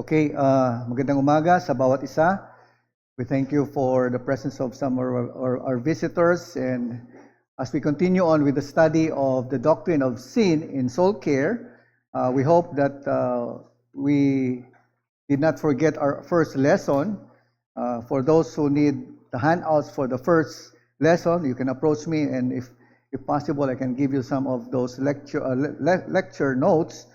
Okay, magandang umaga sa bawat isa. We thank you for the presence of some of our visitors, and as we continue on with the study of the doctrine of sin in soul care, we hope that we did not forget our first lesson. For those who need the handouts for the first lesson, you can approach me, and if possible, I can give you some of those lecture notes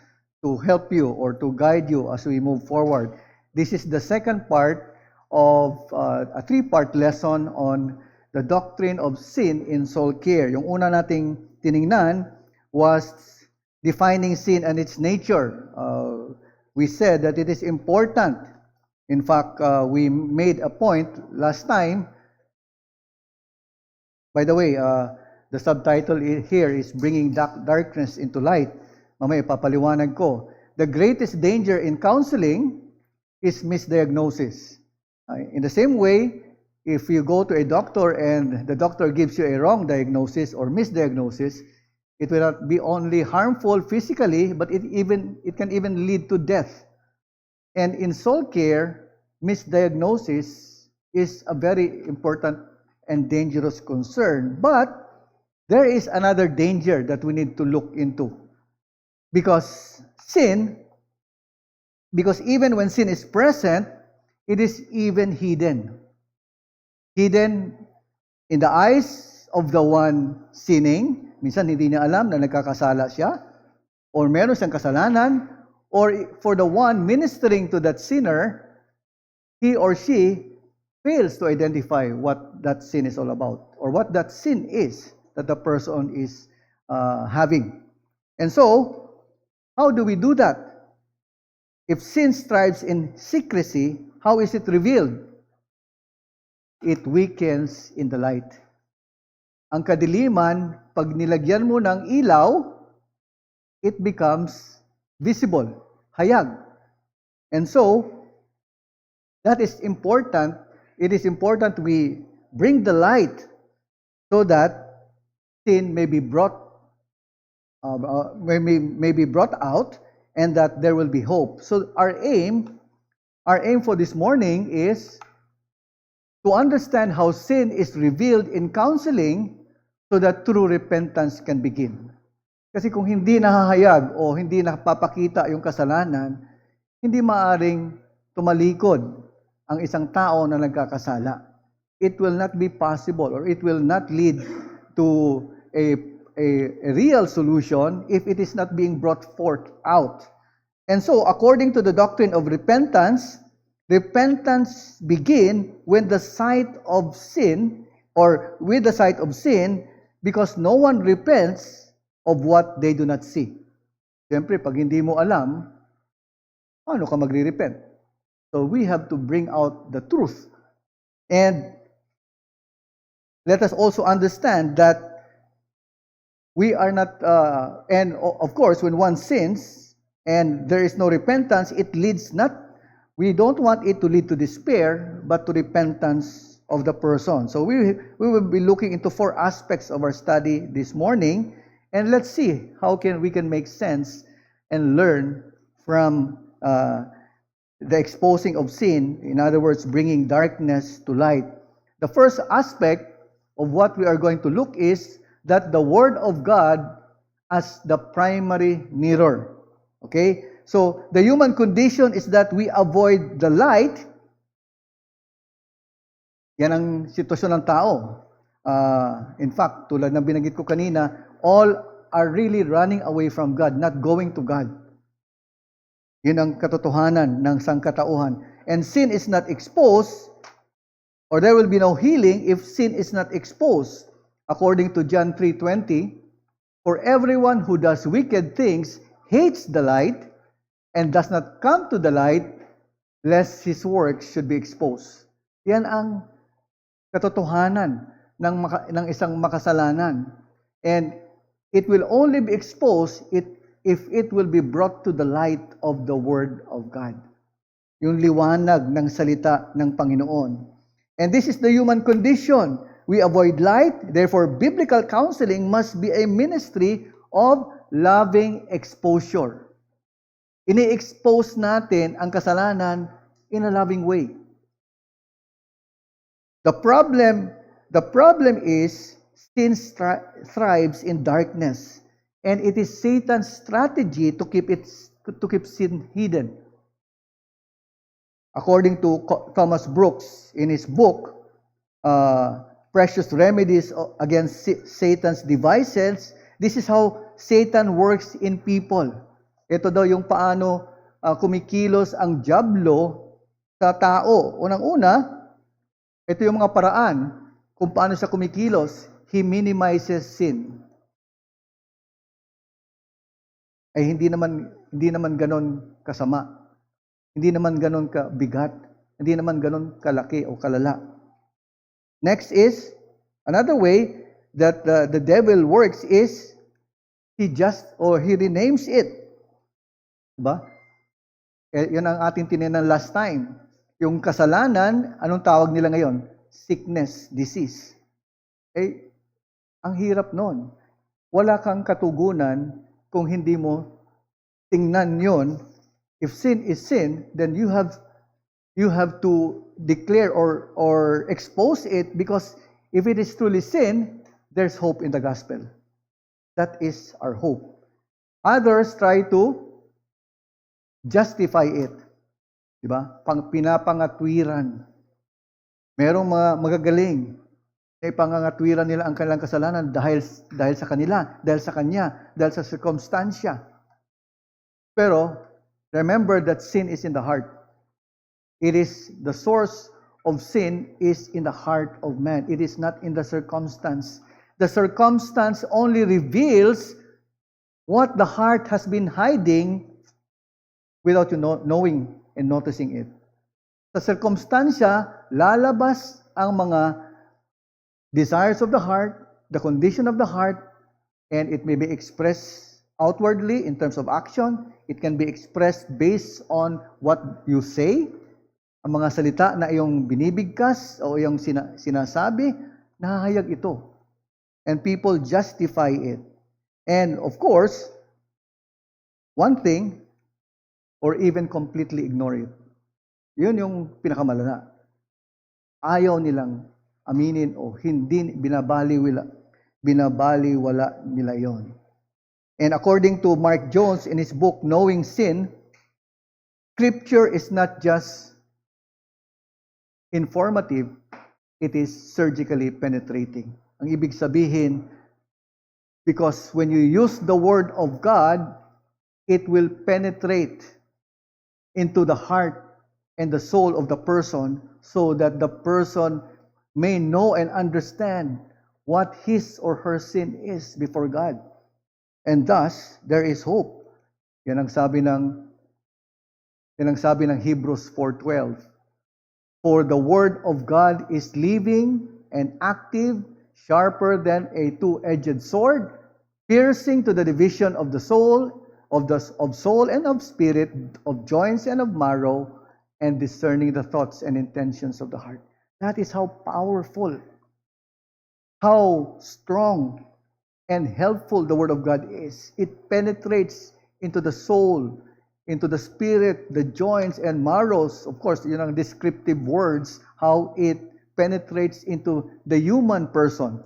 to help you or to guide you as we move forward. This is the second part of a three-part lesson on the doctrine of sin in soul care. Yung una nating tiningnan was defining sin and its nature. We said that it is important. In fact, we made a point last time. By the way, the subtitle here is Bringing Darkness into Light. Mamaya papaliwanag ko. The greatest danger in counseling is misdiagnosis. In the same way, if you go to a doctor and the doctor gives you a wrong diagnosis or misdiagnosis, it will not be only harmful physically, but it can even lead to death. And in soul care, misdiagnosis is a very important and dangerous concern. But there is another danger that we need to look into. Because even when sin is present, it is even hidden. Hidden in the eyes of the one sinning. Minsan hindi niya alam na nagkakasala siya, or meron siyang kasalanan, or for the one ministering to that sinner, he or she fails to identify what that sin is all about, or what that sin is that the person is having. And so, how do we do that? If sin strives in secrecy, how is it revealed? It weakens in the light. Ang kadiliman, pag nilagyan mo ng ilaw, it becomes visible, hayag. And so, that is important. It is important we bring the light so that sin may be brought out, and that there will be hope. So our aim for this morning is to understand how sin is revealed in counseling so that true repentance can begin. Kasi kung hindi nahahayag o hindi napapakita yung kasalanan, hindi maaring tumalikod ang isang tao na nagkakasala. It will not be possible, or it will not lead to a real solution if it is not being brought forth out. And so, according to the doctrine of repentance begin when the sight of sin, or with the sight of sin, because no one repents of what they do not see. Siyempre, pag hindi mo alam, paano ka magre-repent? So we have to bring out the truth. And let us also understand that we are not, and of course, when one sins and there is no repentance, it leads not, we don't want it to lead to despair, but to repentance of the person. So we will be looking into 4 aspects of our study this morning, and let's see how we can make sense and learn from the exposing of sin, in other words, bringing darkness to light. The first aspect of what we are going to look is that the Word of God as the primary mirror. Okay? So, the human condition is that we avoid the light. Yan ang sitwasyon ng tao. In fact, tulad ng binanggit ko kanina, all are really running away from God, not going to God. Yun ang katotohanan ng sangkatauhan. And sin is not exposed, or there will be no healing if sin is not exposed. According to John 3:20, for everyone who does wicked things hates the light and does not come to the light, lest his works should be exposed. Yan ang katotohanan ng isang makasalanan. And it will only be exposed if it will be brought to the light of the Word of God. Yung liwanag ng salita ng Panginoon. And this is the human condition. We avoid light, therefore biblical counseling must be a ministry of loving exposure. Ini-expose natin ang kasalanan in a loving way. The problem is sin thrives in darkness, and it is Satan's strategy to keep sin hidden. According to Thomas Brooks in his book, Precious Remedies Against Satan's Devices, this is how Satan works in people. Ito daw yung paano kumikilos ang dyablo sa tao. Unang-una, ito yung mga paraan kung paano siya kumikilos. He minimizes sin. Ay hindi naman ganon kasama. Hindi naman ganon kabigat. Hindi naman ganon kalaki o kalala. Next is, another way that the devil works is, he renames it. Diba? Yan ang ating tininan last time. Yung kasalanan, anong tawag nila ngayon? Sickness, disease. Ang hirap nun. Wala kang katugunan kung hindi mo tingnan yon. If sin is sin, then you have to declare or expose it, because if it is truly sin, there's hope in the gospel. That is our hope. Others try to justify it. Diba? Pinapangatwiran. Merong mga magagaling. Pangangatwiran nila ang kanilang kasalanan dahil sa kanila, dahil sa kanya, dahil sa circumstansya. Pero, remember that sin is in the heart. It is the source of sin is in the heart of man. It is not in the circumstance. The circumstance only reveals what the heart has been hiding without you knowing and noticing it. Sa circumstansya, lalabas ang mga desires of the heart, the condition of the heart, and it may be expressed outwardly in terms of action. It can be expressed based on what you say. Ang mga salita na iyong binibigkas o iyong sinasabi, nahahayag ito. And people justify it. And of course, one thing, or even completely ignore it. Yun yung pinakamalala. Ayaw nilang aminin o hindi binabaliwala nila yon. And according to Mark Jones in his book, Knowing Sin, Scripture is not just informative, it is surgically penetrating. Ang ibig sabihin, because when you use the Word of God, it will penetrate into the heart and the soul of the person so that the person may know and understand what his or her sin is before God. And thus, there is hope. Yan ang sabi ng Hebrews 4:12. For the word of God is living and active, sharper than a two-edged sword, piercing to the division of the soul, of soul and of spirit, of joints and of marrow, and discerning the thoughts and intentions of the heart. That is how powerful, how strong, and helpful the Word of God is. It penetrates into the soul, into the spirit, the joints and marrows. Of course, yun ang descriptive words, how it penetrates into the human person,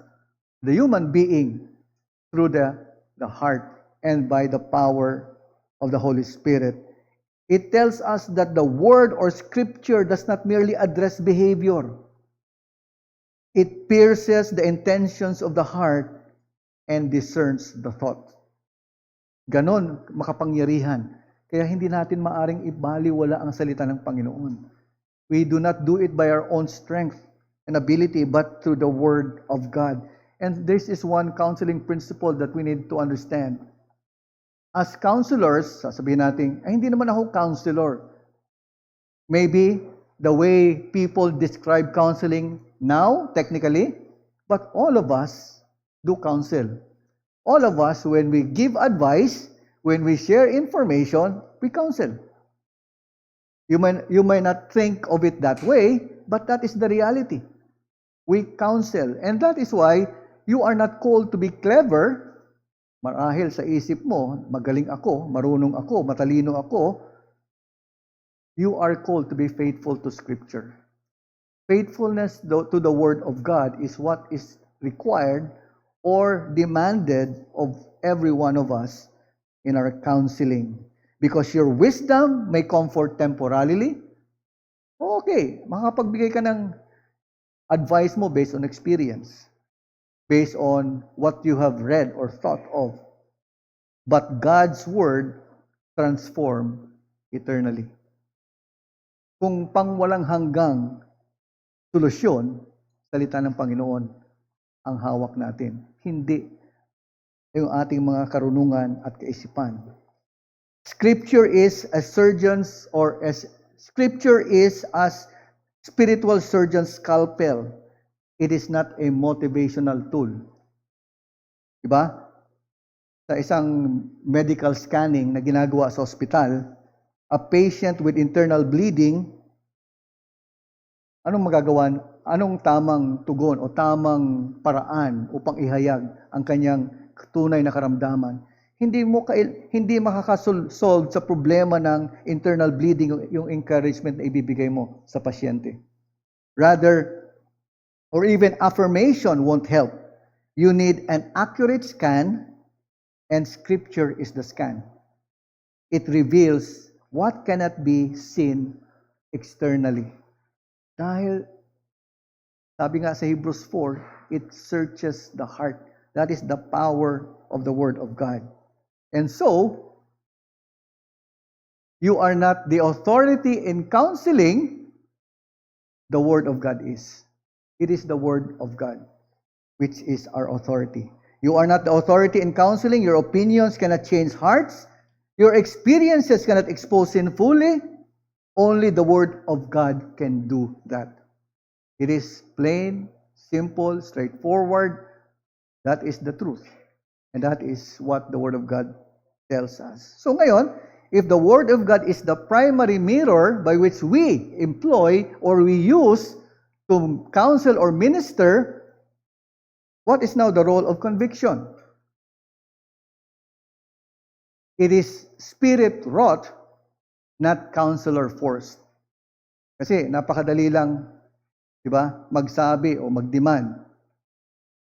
the human being, through the heart and by the power of the Holy Spirit. It tells us that the Word or Scripture does not merely address behavior. It pierces the intentions of the heart and discerns the thought. Ganon, makapangyarihan. Kaya hindi natin maaring ibaliwala ang salita ng Panginoon. We do not do it by our own strength and ability, but through the Word of God. And this is one counseling principle that we need to understand. As counselors, sasabihin natin, ay hindi naman ako counselor. Maybe the way people describe counseling now, technically, but all of us do counsel. All of us, when we give advice, when we share information, we counsel. You may not think of it that way, but that is the reality. We counsel. And that is why you are not called to be clever, Marahil sa isip mo, magaling ako, marunong ako, matalino ako, you are called to be faithful to Scripture. Faithfulness to the Word of God is what is required or demanded of every one of us in our counseling. Because your wisdom may comfort temporarily. Okay, makapagbigay ka ng advice mo based on experience, based on what you have read or thought of. But God's Word transform eternally. Kung pangwalang hanggang solusyon, salita ng Panginoon ang hawak natin. Hindi yung ating mga karunungan at kaisipan. Scripture is a surgeon's Scripture is as spiritual surgeon's scalpel. It is not a motivational tool. Diba? Sa isang medical scanning na ginagawa sa ospital, a patient with internal bleeding, anong magagawan? Anong tamang tugon o tamang paraan upang ihayag ang kanyang tunay na karamdaman? Hindi makakasolve sa problema ng internal bleeding yung encouragement na ibibigay mo sa pasyente. Rather, or even affirmation won't help. You need an accurate scan, and Scripture is the scan. It reveals what cannot be seen externally. Dahil, sabi nga sa Hebrews 4, it searches the heart. That is the power of the Word of God. And so, you are not the authority in counseling, the Word of God is. It is the Word of God, which is our authority. You are not the authority in counseling. Your opinions cannot change hearts. Your experiences cannot expose sin fully. Only the Word of God can do that. It is plain, simple, straightforward. That is the truth. And that is what the Word of God tells us. So ngayon, if the Word of God is the primary mirror by which we employ or we use to counsel or minister, what is now the role of conviction? It is Spirit-wrought, not counselor-forced. Kasi napakadali lang, di ba, magsabi o mag-demand.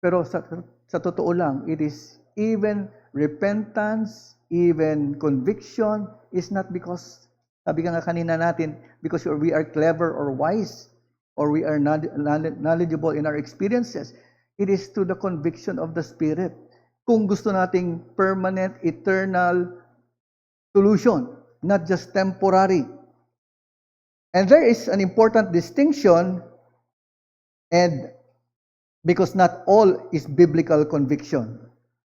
Pero sa totoo lang, it is even repentance, even conviction is not because, sabi nga kanina natin, because we are clever or wise, or we are knowledgeable in our experiences. It is to the conviction of the Spirit. Kung gusto nating permanent, eternal solution, not just temporary. And there is an important distinction, and because not all is biblical conviction.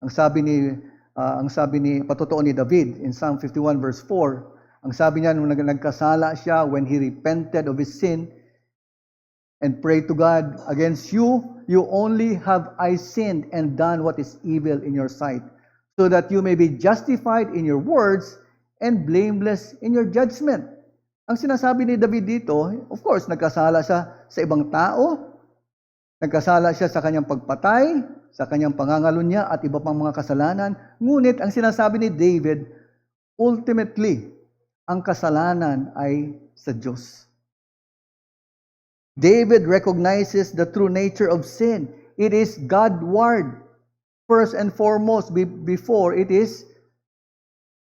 Ang sabi ni patotoo ni David in Psalm 51 verse 4, ang sabi niya nung nagkasala siya when he repented of his sin and prayed to God, against you only have I sinned and done what is evil in your sight, so that you may be justified in your words and blameless in your judgment. Ang sinasabi ni David dito, of course, nagkasala siya sa ibang tao, nagkasala siya sa kanyang pagpatay, sa kanyang pangangalunya at iba pang mga kasalanan. Ngunit ang sinasabi ni David, ultimately, ang kasalanan ay sa Diyos. David recognizes the true nature of sin. It is Godward, first and foremost, before it is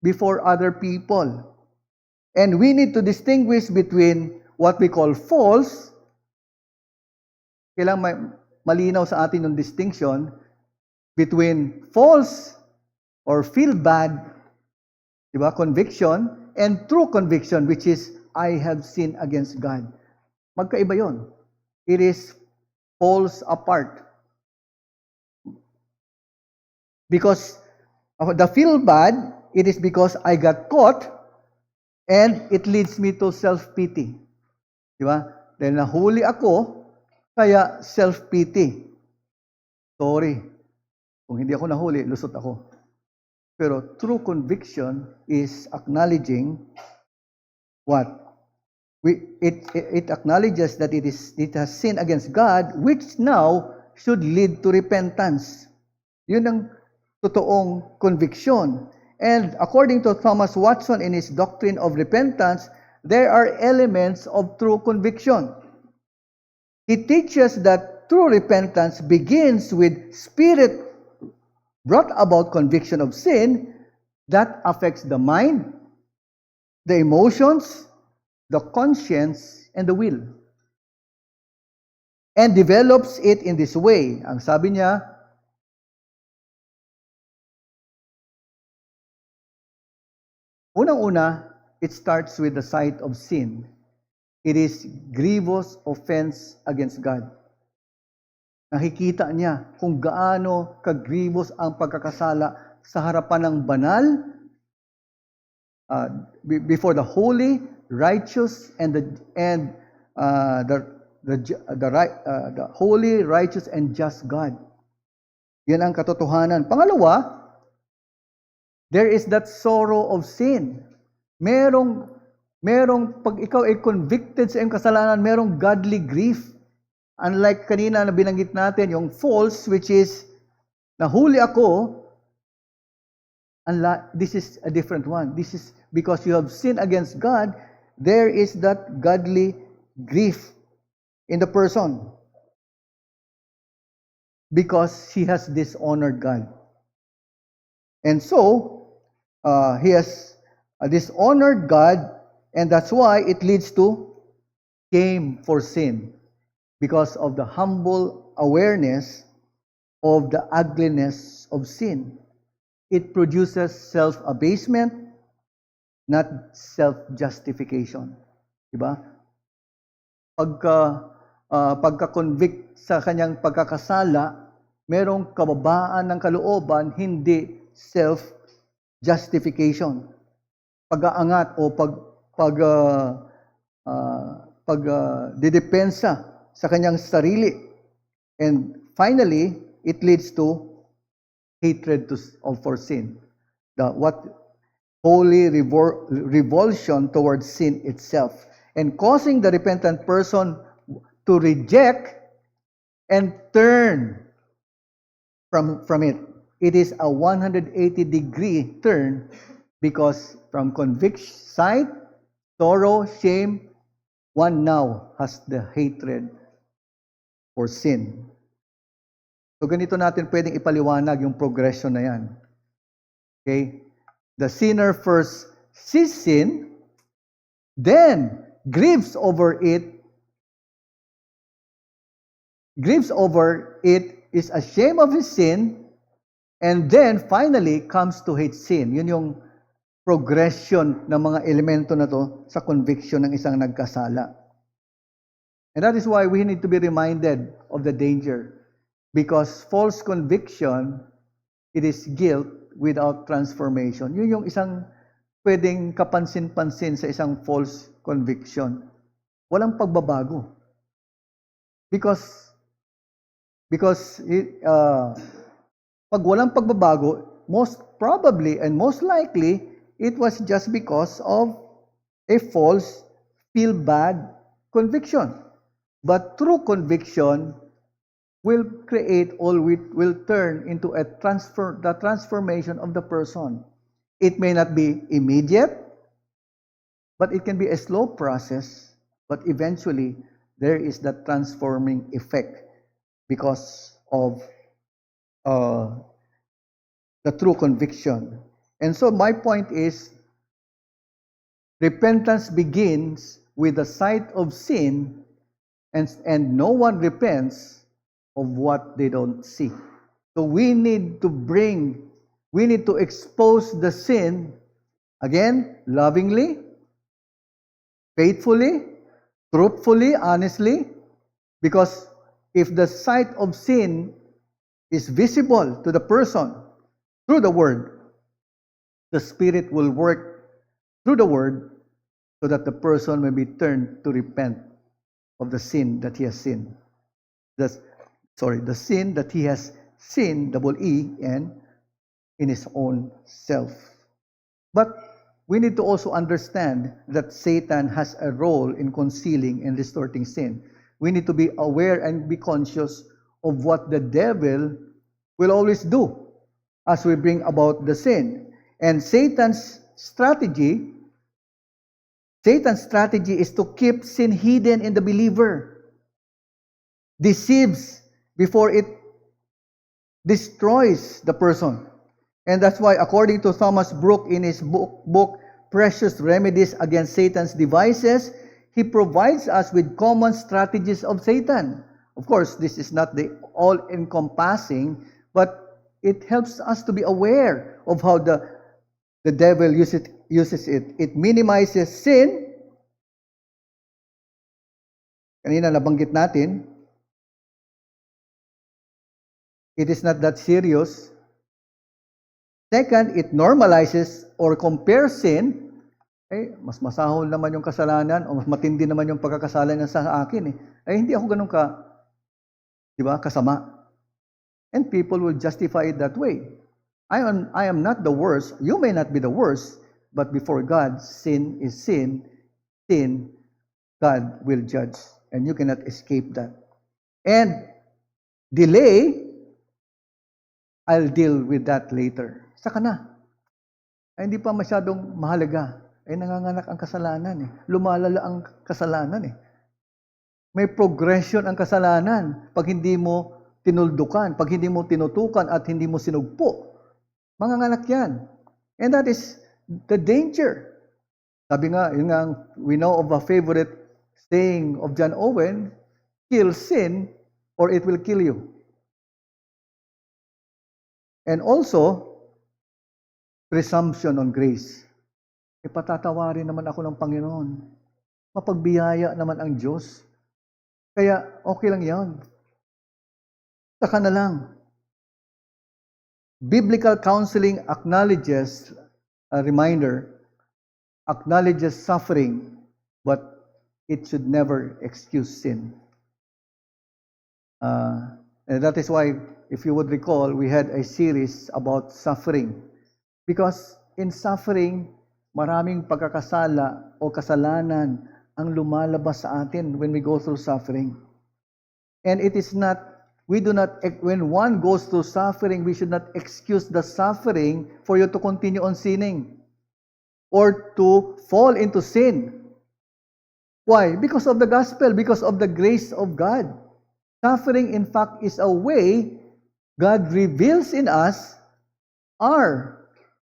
before other people. And we need to distinguish between what we call false. Kailangan malinaw sa atin yung distinction between false or feel bad, di ba, conviction, and true conviction, which is, I have sinned against God. Magkaiba yon. It is falls apart. Because the feel bad, it is because I got caught, and it leads me to self-pity. Di ba? Dahil nahuli ako, kaya self-pity. Sorry. Kung hindi ako nahuli, lusot ako. Pero true conviction is acknowledging what? It acknowledges that it has sinned against God, which now should lead to repentance. Yun ang totoong conviction. And according to Thomas Watson in his Doctrine of Repentance, there are elements of true conviction. He teaches that true repentance begins with Spirit brought about conviction of sin that affects the mind, the emotions, the conscience, and the will. And develops it in this way. Ang sabi niya, unang-una, it starts with the sight of sin. It is grievous offense against God. Nakikita niya kung gaano ka-grievous ang pagkakasala sa harapan ng banal, before the holy, righteous, and the holy, righteous, and just God. Yan ang katotohanan. Pangalawa, there is that sorrow of sin. Merong pag ikaw ay convicted sa iyong kasalanan, merong godly grief. Unlike kanina na binanggit natin, yung false, which is, nahuli ako, this is a different one. This is because you have sinned against God, there is that godly grief in the person. Because he has dishonored God. And so, he has dishonored God, and that's why it leads to shame for sin. Because of the humble awareness of the ugliness of sin. It produces self-abasement, not self-justification. Diba? Pagka-convict sa kanyang pagkakasala, merong kababaan ng kalooban, hindi self-justification. Pag-aangat o didepensa sa kanyang sarili. And finally, it leads to hatred for sin. Holy revulsion towards sin itself. And causing the repentant person to reject and turn from it. It is a 180-degree turn because from conviction, sight, sorrow, shame, one now has the hatred for sin. So ganito natin pwedeng ipaliwanag yung progression na yan. Okay? The sinner first sees sin, then grieves over it, is ashamed of his sin, and then finally comes to hate sin. Yun yung progression ng mga elemento na to sa conviction ng isang nagkasala. And that is why we need to be reminded of the danger. Because false conviction, it is guilt without transformation. Yun yung isang pwedeng kapansin-pansin sa isang false conviction. Walang pagbabago. Because pag walang pagbabago, most probably and most likely, it was just because of a false, feel-bad conviction. But true conviction will create will turn into the transformation of the person. It may not be immediate, but it can be a slow process, but eventually there is that transforming effect because of the true conviction. And so my point is, repentance begins with the sight of sin, and no one repents of what they don't see. So we need to expose the sin, again, lovingly, faithfully, truthfully, honestly, because if the sight of sin is visible to the person through the Word, the Spirit will work through the Word so that the person may be turned to repent of the sin that he has sinned. The sin that he has sinned, double E, and in his own self. But we need to also understand that Satan has a role in concealing and distorting sin. We need to be aware and be conscious of what the devil will always do. as we bring about the sin. And Satan's strategy is to keep sin hidden in the believer, deceives before it destroys the person. And that's why, according to Thomas Brooke in his book Precious Remedies Against Satan's Devices, he provides us with common strategies of Satan. Of course, this is not the all-encompassing, but it helps us to be aware of how the devil uses it. It minimizes sin. Kanina nabanggit natin, it is not that serious. Second, it normalizes or compares sin. Mas masahol naman yung kasalanan o mas matindi naman yung pagkakasala niya sa akin. Hindi ako ganun kasama. And people will justify it that way. I am not the worst. You may not be the worst, but before God, sin is sin. Sin, God will judge. And you cannot escape that. And delay, I'll deal with that later. Saka na. Hindi pa masyadong mahalaga. Nanganganak ang kasalanan. Lumalala ang kasalanan. May progression ang kasalanan pag hindi mo tinuldukan, pag hindi mo tinutukan at hindi mo sinugpo. Manganganak yan. And that is the danger. Sabi nga, we know of a favorite saying of John Owen, kill sin or it will kill you. And also, presumption on grace. Ipatatawarin naman ako ng Panginoon. Mapagbiyaya naman ang Diyos. Kaya okay lang yan. Saka na lang. Biblical counseling acknowledges, a reminder, acknowledges suffering, but it should never excuse sin. And that is why, if you would recall, we had a series about suffering. Because in suffering, maraming pagkakasala o kasalanan ang lumalabas sa atin when we go through suffering. And it is not, when one goes through suffering, we should not excuse the suffering for you to continue on sinning or to fall into sin. Why? Because of the gospel, because of the grace of God. Suffering, in fact, is a way God reveals in us our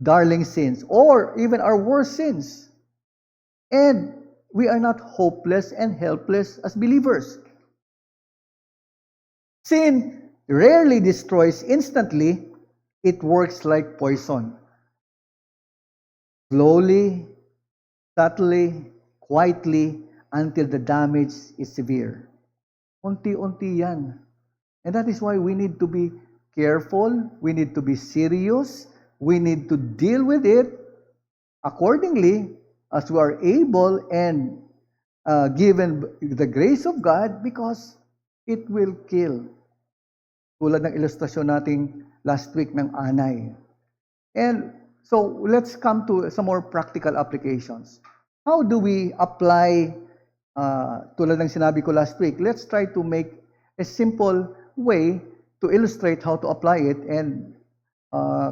darling sins or even our worst sins. And we are not hopeless and helpless as believers. Sin rarely destroys instantly. It works like poison. Slowly, subtly, quietly, until the damage is severe. Unti-unti yan. And that is why we need to be careful. We need to be serious. We need to deal with it accordingly as we are able and given the grace of God, because it will kill. Tulad ng ilustrasyon nating last week ng anay. And so let's come to some more practical applications. How do we apply, tulad ng sinabi ko last week, let's try to make a simple way to illustrate how to apply it. And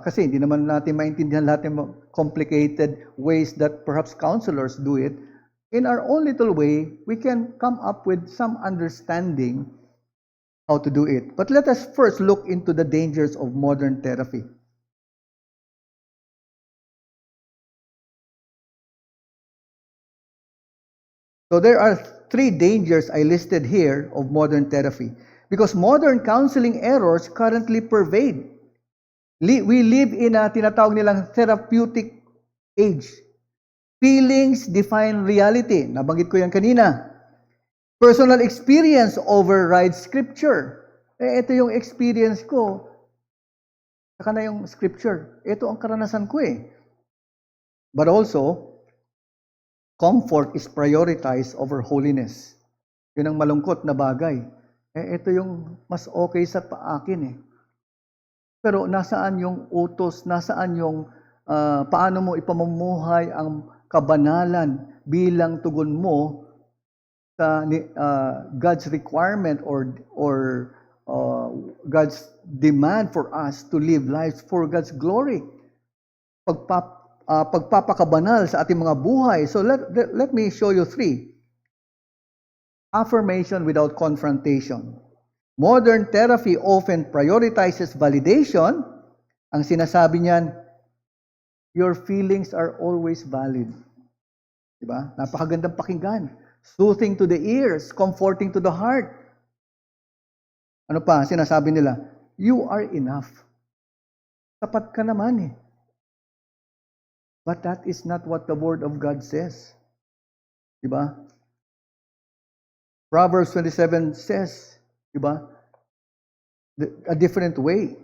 kasi hindi naman natin maintindihan lahat ng complicated ways that perhaps counselors do it. In our own little way, we can come up with some understanding how to do it. But let us first look into the dangers of modern therapy. So there are 3 dangers I listed here of modern therapy, because modern counseling errors currently pervade. We live in a tinatawag nilang therapeutic age. Feelings define reality. Nabanggit ko yan kanina. Personal experience overrides scripture. Ito yung experience ko. Saka na yung scripture. Ito ang karanasan ko . But also, comfort is prioritized over holiness. Yun ang malungkot na bagay. Ito yung mas okay sa akin . Pero nasaan yung utos, nasaan yung paano mo ipamumuhay ang kabanalan bilang tugon mo sa God's requirement or God's demand for us to live lives for God's glory. Pagpapakabanal sa ating mga buhay. So let me show you 3. Affirmation without confrontation. Modern therapy often prioritizes validation. Ang sinasabi niyan, your feelings are always valid. Diba? Napakagandang pakinggan. Soothing to the ears, comforting to the heart. Ano pa, sinasabi nila, you are enough. Tapat ka naman eh. But that is not what the Word of God says. Diba? Proverbs 27 says, diba? A different way.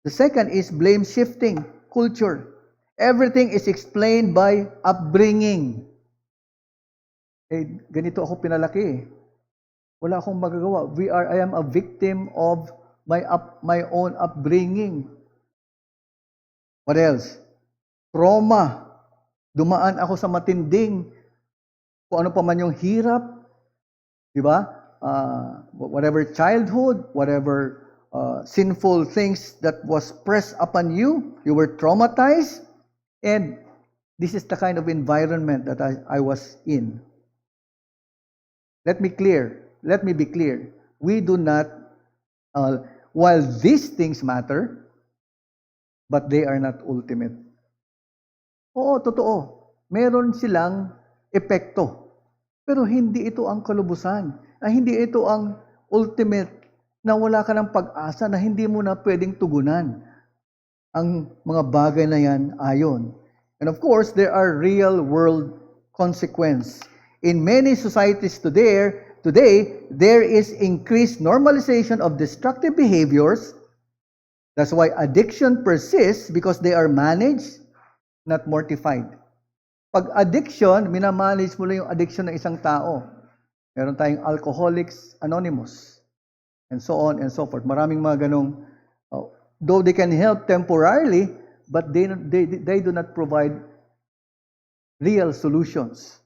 The second is blame shifting culture. Everything is explained by upbringing. Ganito ako pinalaki eh. Wala akong magagawa. I am a victim of my own upbringing. What else? Trauma. Dumaan ako sa matinding kung ano pa man yung hirap. Diba? Whatever childhood, whatever sinful things that was pressed upon you, you were traumatized. And this is the kind of environment that I was in. Let me be clear. We do not, while these things matter, but they are not ultimate. Oo, totoo. Meron silang epekto. Pero hindi ito ang kalubusan. Hindi ito ang ultimate na wala ka ng pag-asa na hindi mo na pwedeng tugunan ang mga bagay na yan ayon. And of course, there are real world consequences. In many societies today, there is increased normalization of destructive behaviors. That's why addiction persists because they are managed, not mortified. Pag addiction, minamanage mo lang yung addiction ng isang tao. Meron tayong Alcoholics Anonymous, and so on and so forth. Maraming mga ganong, though they can help temporarily, but they do not provide real solutions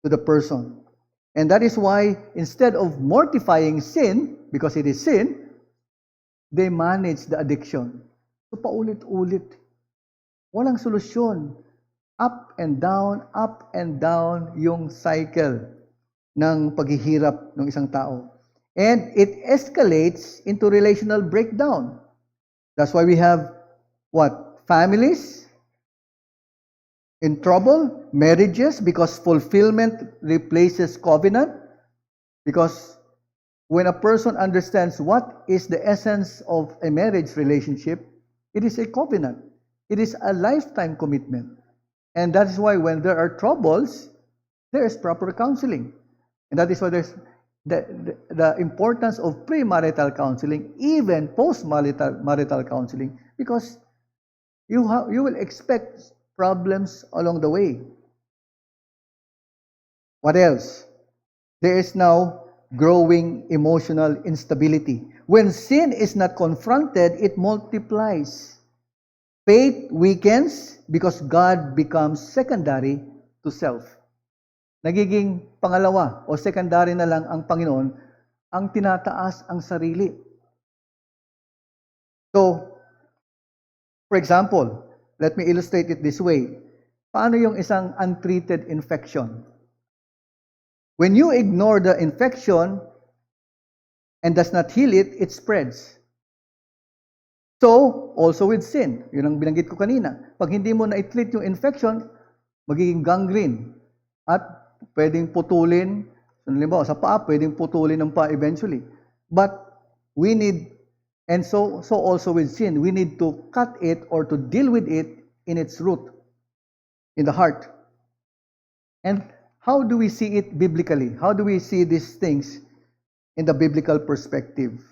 to the person. And that is why, instead of mortifying sin, because it is sin, they manage the addiction. So paulit-ulit. Walang solusyon. Up and down yung cycle ng paghihirap ng isang tao. And it escalates into relational breakdown. That's why we have, families in trouble, marriages, because fulfillment replaces covenant. Because when a person understands what is the essence of a marriage relationship, it is a covenant. It is a lifetime commitment. And that is why when there are troubles, there is proper counseling. And that is why there's the importance of premarital counseling, even post-marital counseling, because you will expect problems along the way. What else? There is now growing emotional instability. When sin is not confronted, it multiplies. Faith weakens because God becomes secondary to self. Nagiging pangalawa o secondary na lang ang Panginoon, ang tinataas ang sarili. So, for example, let me illustrate it this way. Paano yung isang untreated infection? When you ignore the infection and does not heal it, it spreads. So, also with sin. Yun ang binanggit ko kanina. Pag hindi mo na-treat yung infection, magiging gangrene. At pwedeng putulin, halimbawa sa paa, pwedeng putulin ng paa eventually. But we need, and so also with sin, we need to cut it or to deal with it in its root, in the heart. And how do we see it biblically? How do we see these things in the biblical perspective?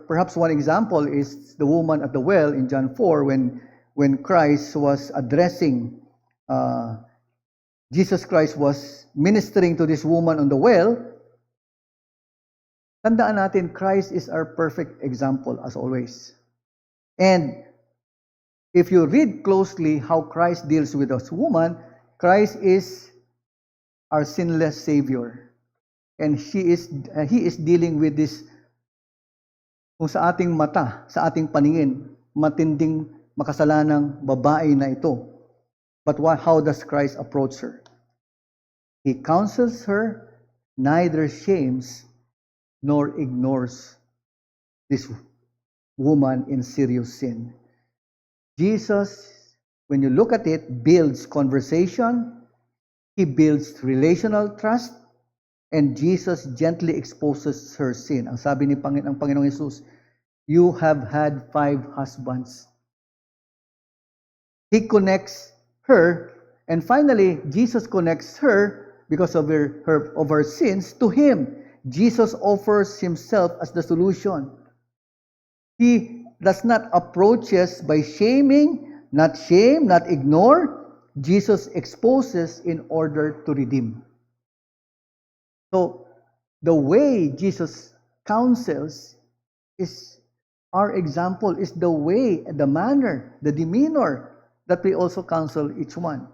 Perhaps one example is the woman at the well in John 4 when Christ was addressing, Jesus Christ was ministering to this woman on the well. Tandaan natin, Christ is our perfect example as always. And if you read closely how Christ deals with this woman, Christ is our sinless Savior. And he is dealing with this kung sa ating mata, sa ating paningin, matinding makasalanang babae na ito. But how does Christ approach her? He counsels her, neither shames nor ignores this woman in serious sin. Jesus, when you look at it, builds conversation, He builds relational trust, and Jesus gently exposes her sin. Ang sabi ng Panginoong Jesus, you have had 5 husbands. He connects her, and finally, Jesus connects her because of her sins to Him. Jesus offers Himself as the solution. He does not approach us by shaming, not shame, not ignore. Jesus exposes in order to redeem. So, the way Jesus counsels is our example, is the way, the manner, the demeanor that we also counsel each one.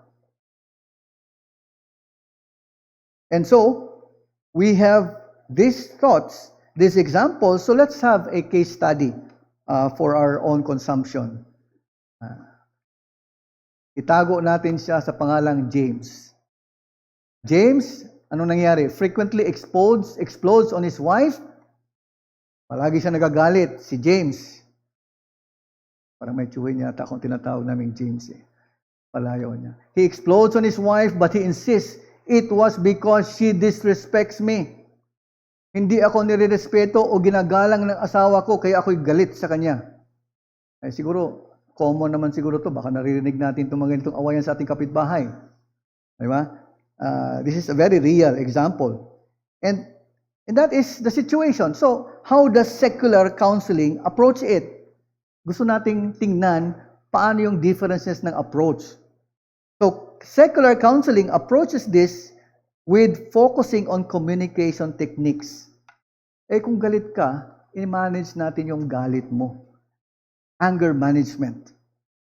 And so, we have these thoughts, these examples, so let's have a case study for our own consumption. Itago natin siya sa pangalang James. James, ano nangyari? Frequently explodes on his wife. Palagi siya nagagalit, si James. Parang may tsuhin niya ata kung tinatawag naming James eh. Palayo niya. He explodes on his wife, but he insists, it was because she disrespects me. Hindi ako nirerespeto o ginagalang ng asawa ko, kaya ako'y galit sa kanya. Eh siguro, common naman siguro to. Baka naririnig natin itong mga ganitong awayan sa ating kapitbahay. Di ba? This is a very real example. And that is the situation. So, how does secular counseling approach it? Gusto nating tingnan paano yung differences ng approach. So, secular counseling approaches this with focusing on communication techniques. Eh kung galit ka, i-manage natin yung galit mo. Anger management.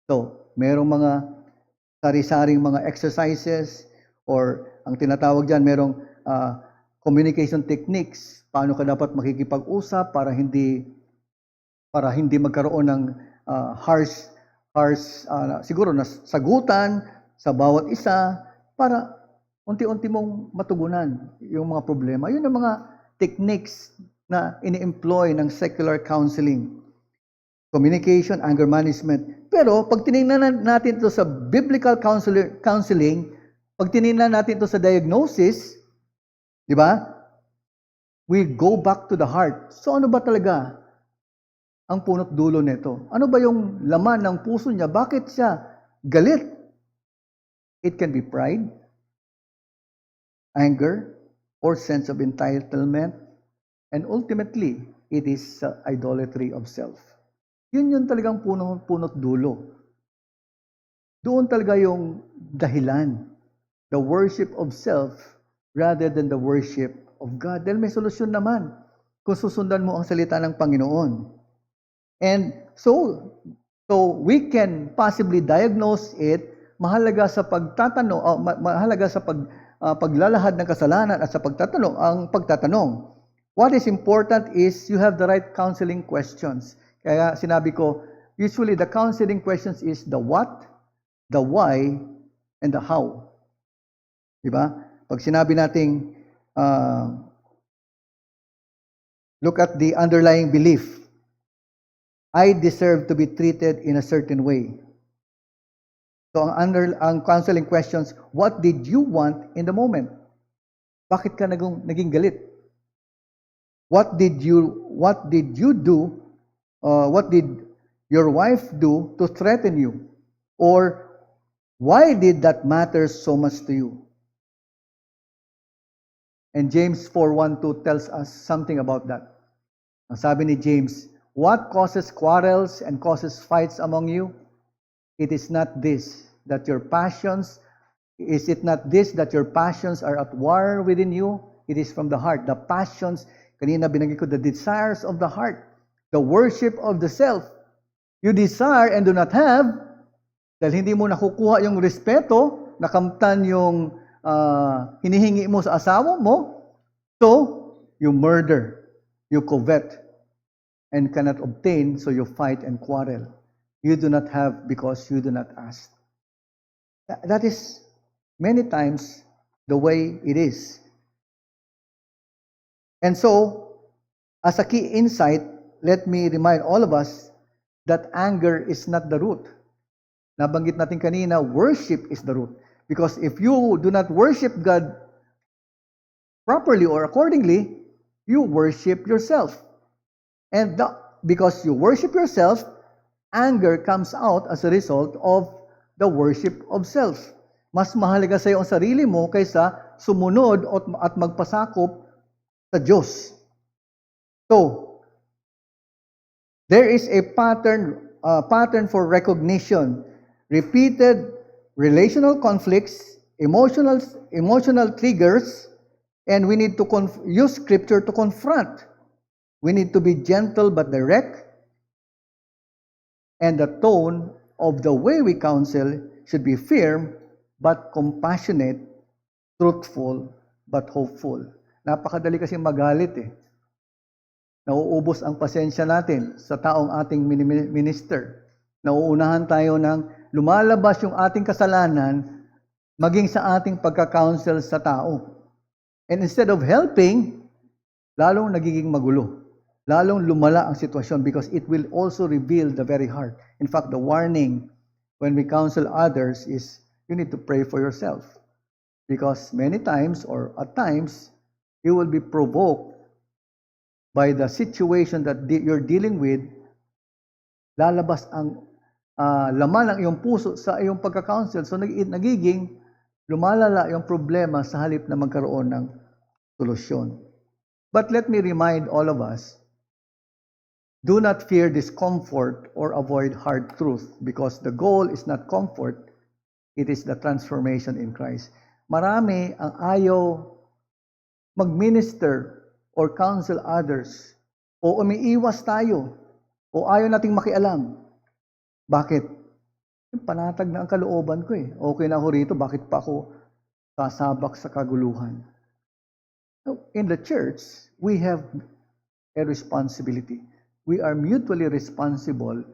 So, merong mga sari-saring mga exercises or ang tinatawag dyan, merong communication techniques. Paano ka dapat makikipag-usap para hindi magkaroon ng harsh siguro na sagutan sa bawat isa para unti-unti mong matugunan yung mga problema. Yun ang mga techniques na ini-employ ng secular counseling. Communication, anger management. Pero pag tinignan natin ito sa biblical counseling, pag tinignan natin ito sa diagnosis, di ba? We go back to the heart. So ano ba talaga ang punot dulo nito? Ano ba yung laman ng puso niya? Bakit siya galit? It can be pride, anger, or sense of entitlement, and ultimately, it is idolatry of self. Yun talagang punot dulo. Doon talaga yung dahilan. The worship of self rather than the worship of God. Dahil may solusyon naman kung susundan mo ang salita ng Panginoon. And so we can possibly diagnose it. Mahalaga sa pagtatanong, mahalaga sa paglalahad ng kasalanan at sa pagtatanong. What is important is you have the right counseling questions. Kaya sinabi ko, usually the counseling questions is the what, the why, and the how. Diba? Pag sinabi nating, look at the underlying belief. I deserve to be treated in a certain way. So ang counseling questions, what did you want in the moment? Bakit ka naging galit? What did you do? What did your wife do to threaten you? Or why did that matter so much to you? And James 4:1-2 tells us something about that. Ang sabi ni James, what causes quarrels and causes fights among you? It is not this, that your passions are at war within you? It is from the heart. The passions, kanina binanggit ko, the desires of the heart. The worship of the self. You desire and do not have, dahil hindi mo nakukuha yung respeto, nakamtan yung hinihingi mo sa asawa mo, so you murder, you covet. and cannot obtain, so you fight and quarrel. You do not have because you do not ask. That is many times the way it is. And so, as a key insight, let me remind all of us that anger is not the root. Nabanggit natin kanina, worship is the root. Because if you do not worship God properly or accordingly, you worship yourself. And because you worship yourself, anger comes out as a result of the worship of self. Mas mahalaga sa iyo ang sarili mo kaysa sumunod at magpasakop sa Diyos. So, there is a pattern for recognition. Repeated relational conflicts, emotional triggers, and we need to use Scripture to confront. We need to be gentle but direct, and the tone of the way we counsel should be firm but compassionate, truthful but hopeful. Napakadali kasi magalit eh. Nauubos ang pasensya natin sa taong ating minister. Nauunahan tayo ng lumalabas yung ating kasalanan maging sa ating pagka-counsel sa tao. And instead of helping, lalong nagiging magulo. Lalong lumala ang sitwasyon because it will also reveal the very heart. In fact, the warning when we counsel others is you need to pray for yourself. Because many times or at times, you will be provoked by the situation that you're dealing with. Lalabas ang laman ng iyong puso sa iyong pagka-counsel. So nagiging lumalala yung problema sa halip na magkaroon ng solusyon. But let me remind all of us, do not fear discomfort or avoid hard truth because the goal is not comfort, it is the transformation in Christ. Marami ang ayaw mag-minister or counsel others o umiiwas tayo o ayaw nating makialam. Bakit? Panatag na ang kalooban ko eh. Okay na ako rito, bakit pa ako sasabak sa kaguluhan? So, in the church, we have a responsibility. We are mutually responsible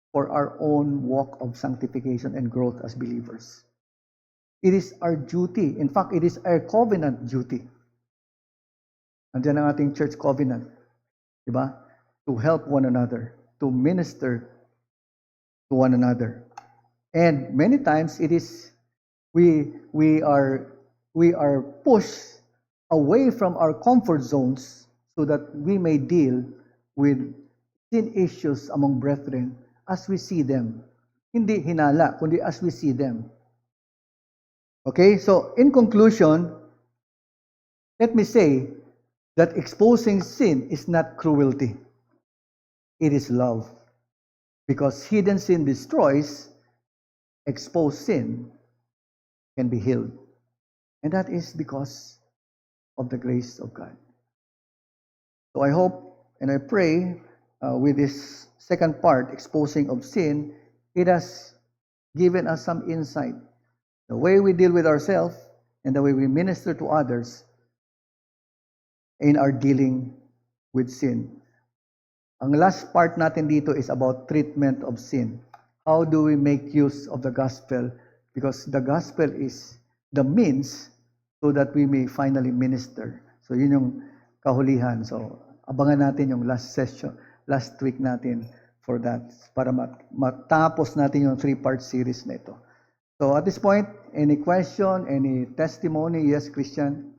for our own walk of sanctification and growth as believers. It is our duty. In fact, it is our covenant duty. Andiyan ang ating church covenant. Diba? To help one another. To minister to one another. And many times it is we are pushed away from our comfort zones so that we may deal with sin issues among brethren as we see them. Hindi hinala, kundi as we see them. Okay, so in conclusion, let me say that exposing sin is not cruelty. It is love. Because hidden sin destroys, exposed sin can be healed. And that is because of the grace of God. So I hope and I pray with this second part, exposing of sin, it has given us some insight. The way we deal with ourselves and the way we minister to others in our dealing with sin. Ang last part natin dito is about treatment of sin. How do we make use of the gospel? Because the gospel is the means so that we may finally minister. So yun yung kahulihan. So abangan natin yung last week natin for that, para matapos natin yung 3-part series na ito. So at this point, any question, any testimony? Yes, Christian?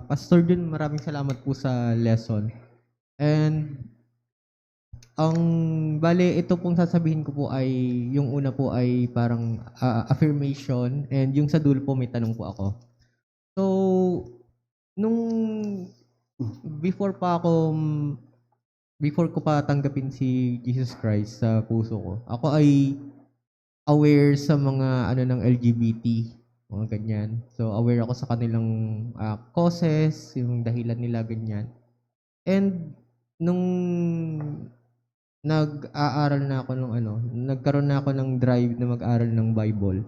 Pastor Jun, maraming salamat po sa lesson. And bale, ito pong sasabihin ko po ay, yung una po ay parang affirmation, and yung sa dulo po may tanong po ako. So, before ko pa tanggapin si Jesus Christ sa puso ko, ako ay aware sa mga ng LGBT, mga ganyan. So, aware ako sa kanilang causes, yung dahilan nila, ganyan. And nung nag-aaral na ako nagkaroon na ako ng drive na mag-aral ng Bible.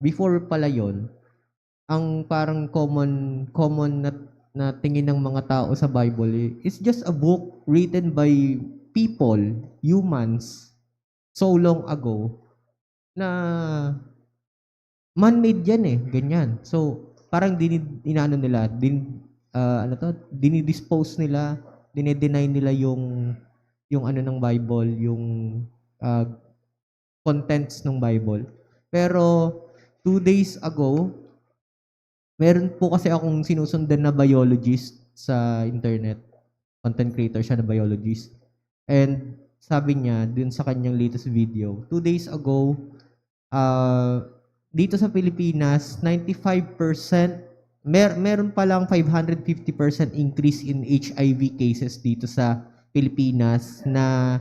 Before pala yon, ang parang common na tingin ng mga tao sa Bible is just a book written by people, humans, so long ago na man-made yan eh, ganyan. So, parang inaano nila, dinidispose nila, dinedeny nila yung ano ng Bible, yung ah, contents ng Bible. Pero 2 days ago, meron po kasi akong sinusundan na biologist sa internet. Content creator siya na biologist. And sabi niya dun sa kanyang latest video, 2 days ago, dito sa Pilipinas, 95%, meron pa lang 550% increase in HIV cases dito sa Pilipinas na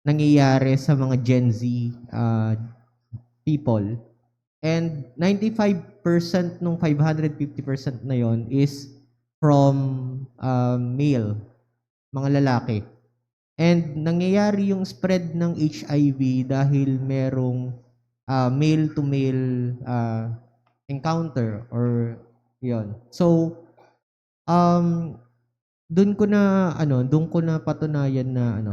nangyayari sa mga Gen Z people. And 95% nung 550% na yon is from male, mga lalaki. And nangyayari yung spread ng HIV dahil merong male-to-male encounter or yon. So, doon ko na patunayan na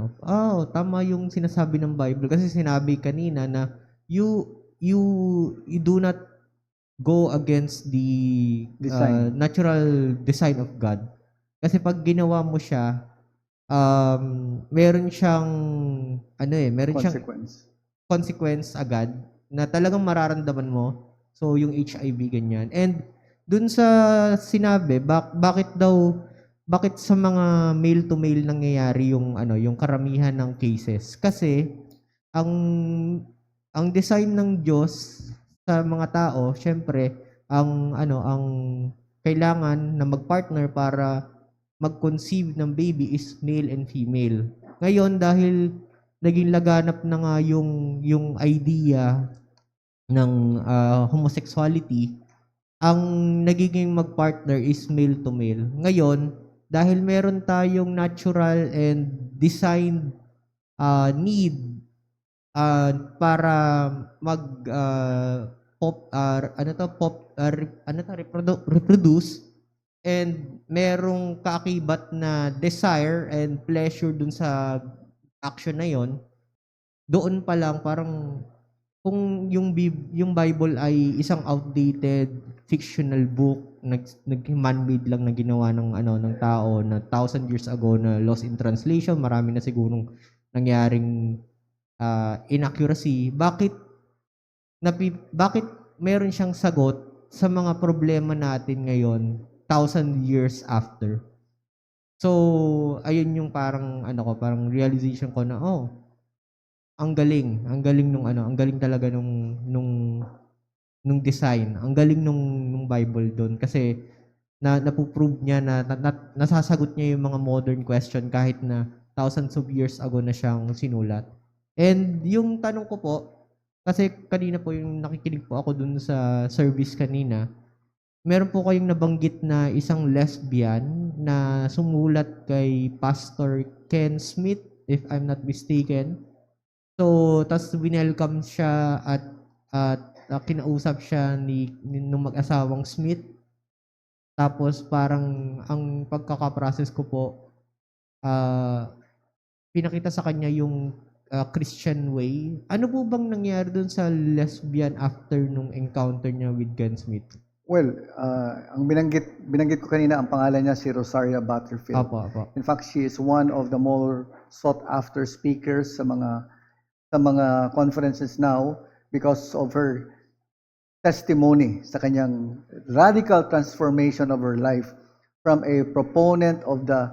tama yung sinasabi ng Bible kasi sinabi kanina na you do not go against the Design. natural design of God. Kasi pag ginawa mo siya, meron siyang Consequence. consequence agad na talagang mararamdaman mo. So, yung HIV, ganyan. And dun sa sinabi, bakit sa mga male to male nangyayari yung karamihan ng cases? Kasi ang design ng Diyos sa mga tao, syempre, ang kailangan na magpartner para mag-conceive ng baby is male and female. Ngayon, dahil naging laganap na nga yung idea ng homosexuality, ang nagiging magpartner is male to male. Ngayon, dahil meron tayong natural and designed need para mag reproduce, and merong kaakibat na desire and pleasure dun sa action na yon, doon pa lang parang kung yung Bible ay isang outdated fictional book, man-made lang na ginawa ng tao na 1,000 years ago na lost in translation, marami na sigurong nangyaring inaccuracy, bakit meron siyang sagot sa mga problema natin ngayon 1,000 years after? So, ayun yung parang parang realization ko na ang galing ang galing talaga nung design, ang galing nung Bible doon kasi napuprove niya na nasasagot niya yung mga modern question kahit na thousands of years ago na siyang sinulat. And yung tanong ko po, kasi kanina po yung nakikinig po ako dun sa service kanina, meron po kayong nabanggit na isang lesbian na sumulat kay Pastor Ken Smith, if I'm not mistaken. So, tas winelcome siya at kinausap siya nung mag-asawang Smith. Tapos parang ang pagkakaprocess ko po, pinakita sa kanya yung Christian way. Ano po bang nangyari dun sa lesbian after nung encounter niya with Ken Smith? Well, ang binanggit ko kanina, ang pangalan niya si Rosaria Butterfield. Apo. In fact, she is one of the more sought after speakers sa mga conferences now because of her testimony sa kanyang radical transformation of her life from a proponent of the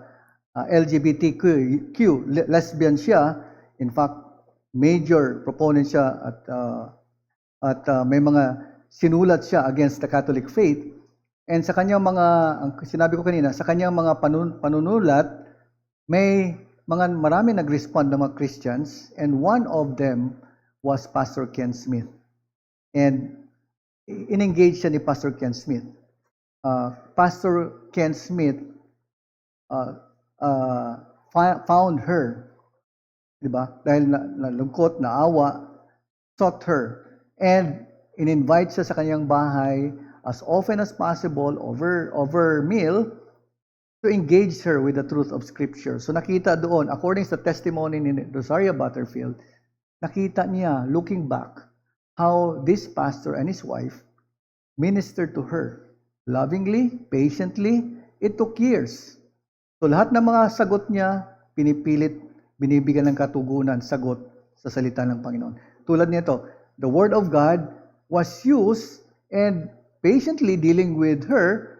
LGBTQ, lesbian siya. In fact, major proponent siya at may mga sinulat siya against the Catholic faith. And sa kanyang ang sinabi ko kanina, sa kanyang mga panunulat, may marami nag-respond na mga Christians, and one of them was Pastor Ken Smith. And in-engage siya ni Pastor Ken Smith. Pastor Ken Smith found her, di ba? Dahil nalungkot, naawa, sought her, and in-invite siya sa kanyang bahay as often as possible over meal, to engage her with the truth of Scripture. So nakita doon, according sa testimony ni Rosaria Butterfield, nakita niya, looking back, how this pastor and his wife ministered to her lovingly, patiently. It took years. So lahat ng mga sagot niya, pinipilit, binibigyan ng katugunan, sagot sa salita ng Panginoon. Tulad nito, the Word of God was used, and patiently dealing with her,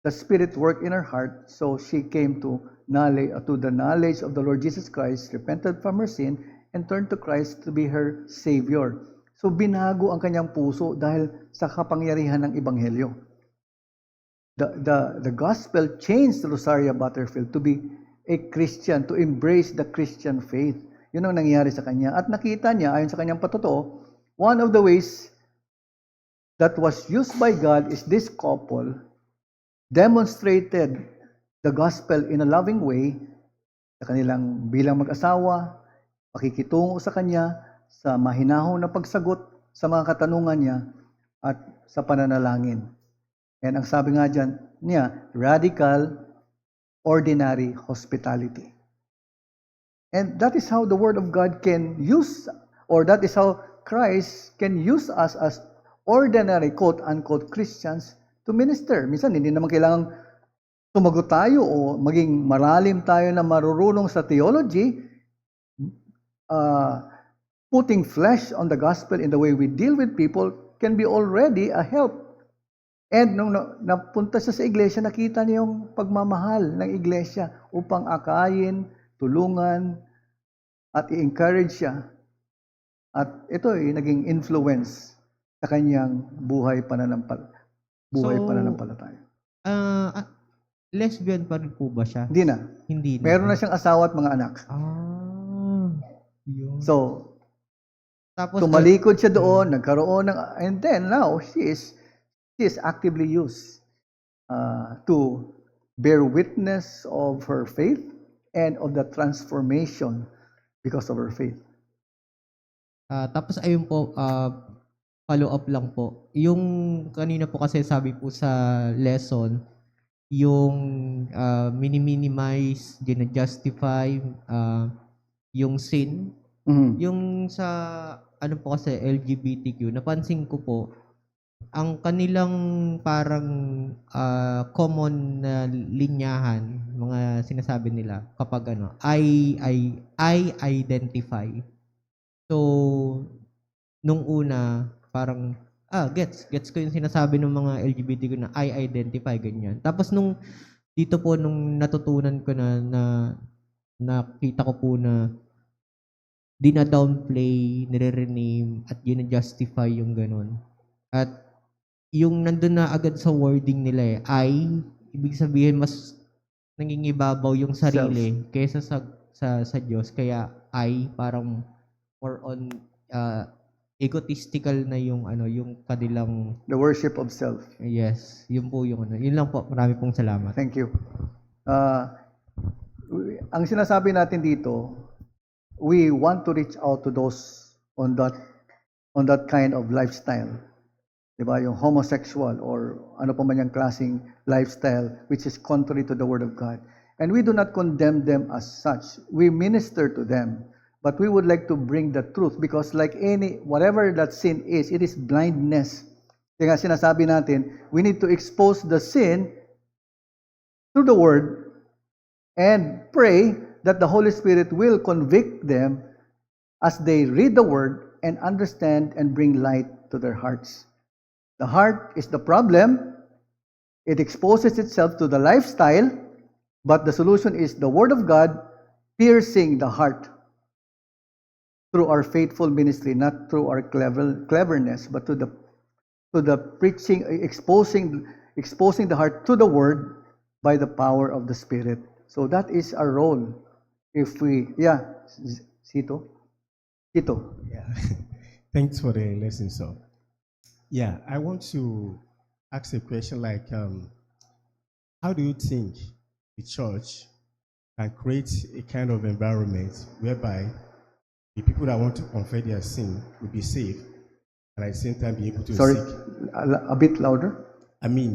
the Spirit worked in her heart, so she came to the knowledge of the Lord Jesus Christ, repented from her sin, and turned to Christ to be her Savior. So binago ang kanyang puso dahil sa kapangyarihan ng Ebanghelyo. The gospel changed Rosaria Butterfield to be a Christian, to embrace the Christian faith. Yun ang nangyari sa kanya. At nakita niya, ayon sa kanyang patotoo, one of the ways that was used by God is this couple demonstrated the gospel in a loving way sa kanilang bilang mag-asawa, pakikitungo sa kanya, sa mahinahon na pagsagot sa mga katanungan niya, at sa pananalangin. And ang sabi nga dyan niya, radical, ordinary hospitality. And that is how the Word of God can use, or that is how Christ can use us as ordinary, quote-unquote, Christians to minister. Minsan, hindi naman kailangang sumagot tayo o maging malalim tayo na marurunong sa theology. Putting flesh on the gospel in the way we deal with people can be already a help. And nung napunta siya sa iglesia, nakita niya yung pagmamahal ng iglesia upang akayin, tulungan, at i-encourage siya. At ito ay naging influence sa kanyang buhay pananampalataya. Lesbian pa rin po ba siya? Hindi na. Hindi na. Meron na siyang asawa at mga anak. Yun. So, Tapos, tumalikod siya doon, nagkaroon ng, and then now, she is actively used to bear witness of her faith and of the transformation because of her faith. Tapos ayun po, follow up lang po. Yung kanina po kasi sabi po sa lesson, yung minimize, gina-justify yung sin. Mhm. Yung sa ano po kasi LGBTQ, napansin ko po, ang kanilang parang common na linyahan, mga sinasabi nila kapag ano, I identify. So, nung una, parang, gets ko yung sinasabi ng mga LGBTQ na I identify, ganyan. Tapos dito po, nung natutunan ko na nakita ko po na dina-downplay, nire-rename, at gina-justify yung ganun. At yung nandun na agad sa wording nila ibig sabihin mas nangingibabaw yung sarili kaysa sa Diyos. Kaya parang more on egotistical na yung yung kanilang The worship of self. yes, yun po yung Yun lang po. Marami pong salamat. Thank you. Ang sinasabi natin dito, we want to reach out to those on that kind of lifestyle. Diba? Yung homosexual or ano pa man yung klaseng lifestyle which is contrary to the Word of God. And we do not condemn them as such. We minister to them. But we would like to bring the truth because like whatever that sin is, it is blindness. Kaya sinasabi natin, we need to expose the sin through the Word and pray that the Holy Spirit will convict them as they read the Word and understand and bring light to their hearts. The heart is the problem. It exposes itself to the lifestyle, but the solution is the Word of God piercing the heart through our faithful ministry, not through our cleverness, but to the preaching, exposing the heart to the Word by the power of the Spirit. So that is our role. Sito. Yeah. Thanks for the lesson, sir. Yeah, I want to ask a question like, how do you think the church can create a kind of environment whereby the people that want to confess their sin will be saved and at the same time be able to Sorry, seek? a bit louder.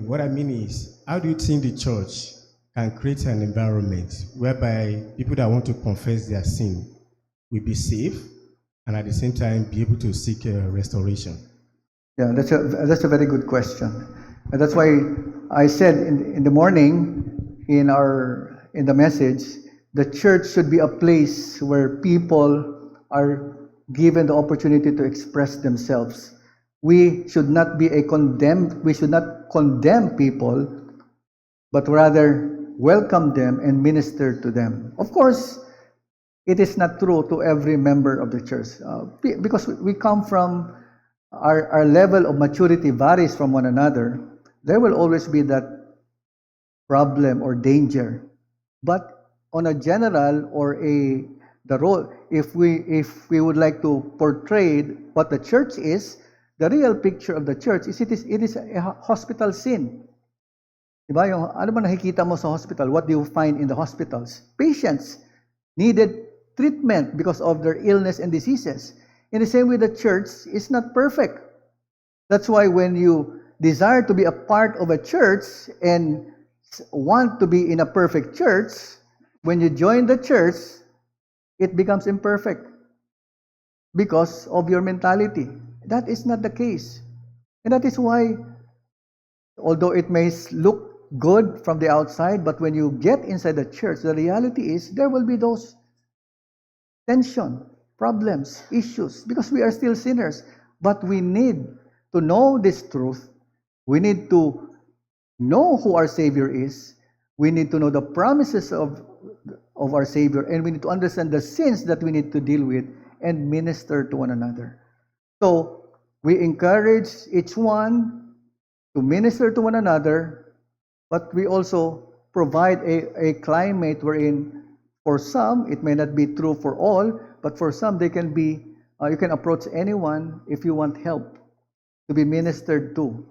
What I mean is, how do you think the church can create an environment whereby people that want to confess their sin will be safe and at the same time be able to seek restoration? Yeah, that's a very good question. And that's why I said in the morning in the message, the church should be a place where people are given the opportunity to express themselves. We should not condemn people, but rather welcome them and minister to them. Of course, it is not true to every member of the church because we come from our level of maturity varies from one another. There will always be that problem or danger. But on a general or the role, if we would like to portray what the church is, the real picture of the church is it is a hospital scene. Diba? Yung, ano ba nakikita mo sa hospital? What do you find in the hospitals? Patients needed treatment because of their illness and diseases. In the same way, the church is not perfect. That's why when you desire to be a part of a church and want to be in a perfect church, when you join the church, it becomes imperfect because of your mentality. That is not the case. And that is why, although it may look good from the outside, but when you get inside the church, the reality is there will be those tension, problems, issues, because we are still sinners. But we need to know this truth. We need to know who our Savior is. We need to know the promises of our Savior, and we need to understand the sins that we need to deal with and minister to one another. So, we encourage each one to minister to one another, but we also provide a climate wherein for some, it may not be true for all, but for some, they can be, you can approach anyone if you want help to be ministered to.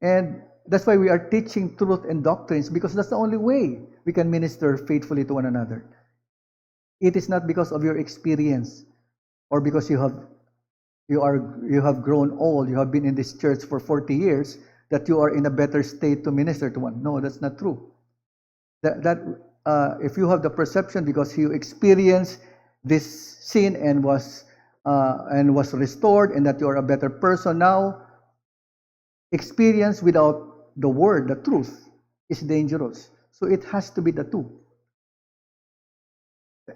And that's why we are teaching truth and doctrines, because that's the only way we can minister faithfully to one another. It is not because of your experience or because you have grown old, you have been in this church for 40 years, that you are in a better state to minister to one. No, that's not true. If you have the perception because you experienced this sin and was restored, and that you are a better person now, experience without the word, the truth, is dangerous. So it has to be the two.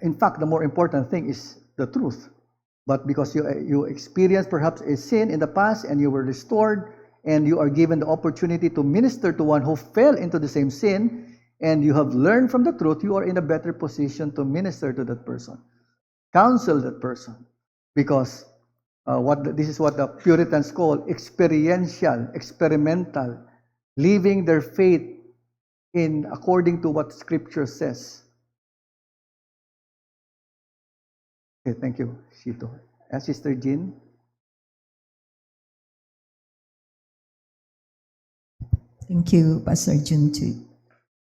In fact, the more important thing is the truth. But because you experienced perhaps a sin in the past and you were restored, and you are given the opportunity to minister to one who fell into the same sin, and you have learned from the truth, you are in a better position to minister to that person, counsel that person, because this is what the Puritans call experimental, living their faith in according to what Scripture says. Okay, thank you, Shito. Sister Jean. Thank you, Pastor Juntu,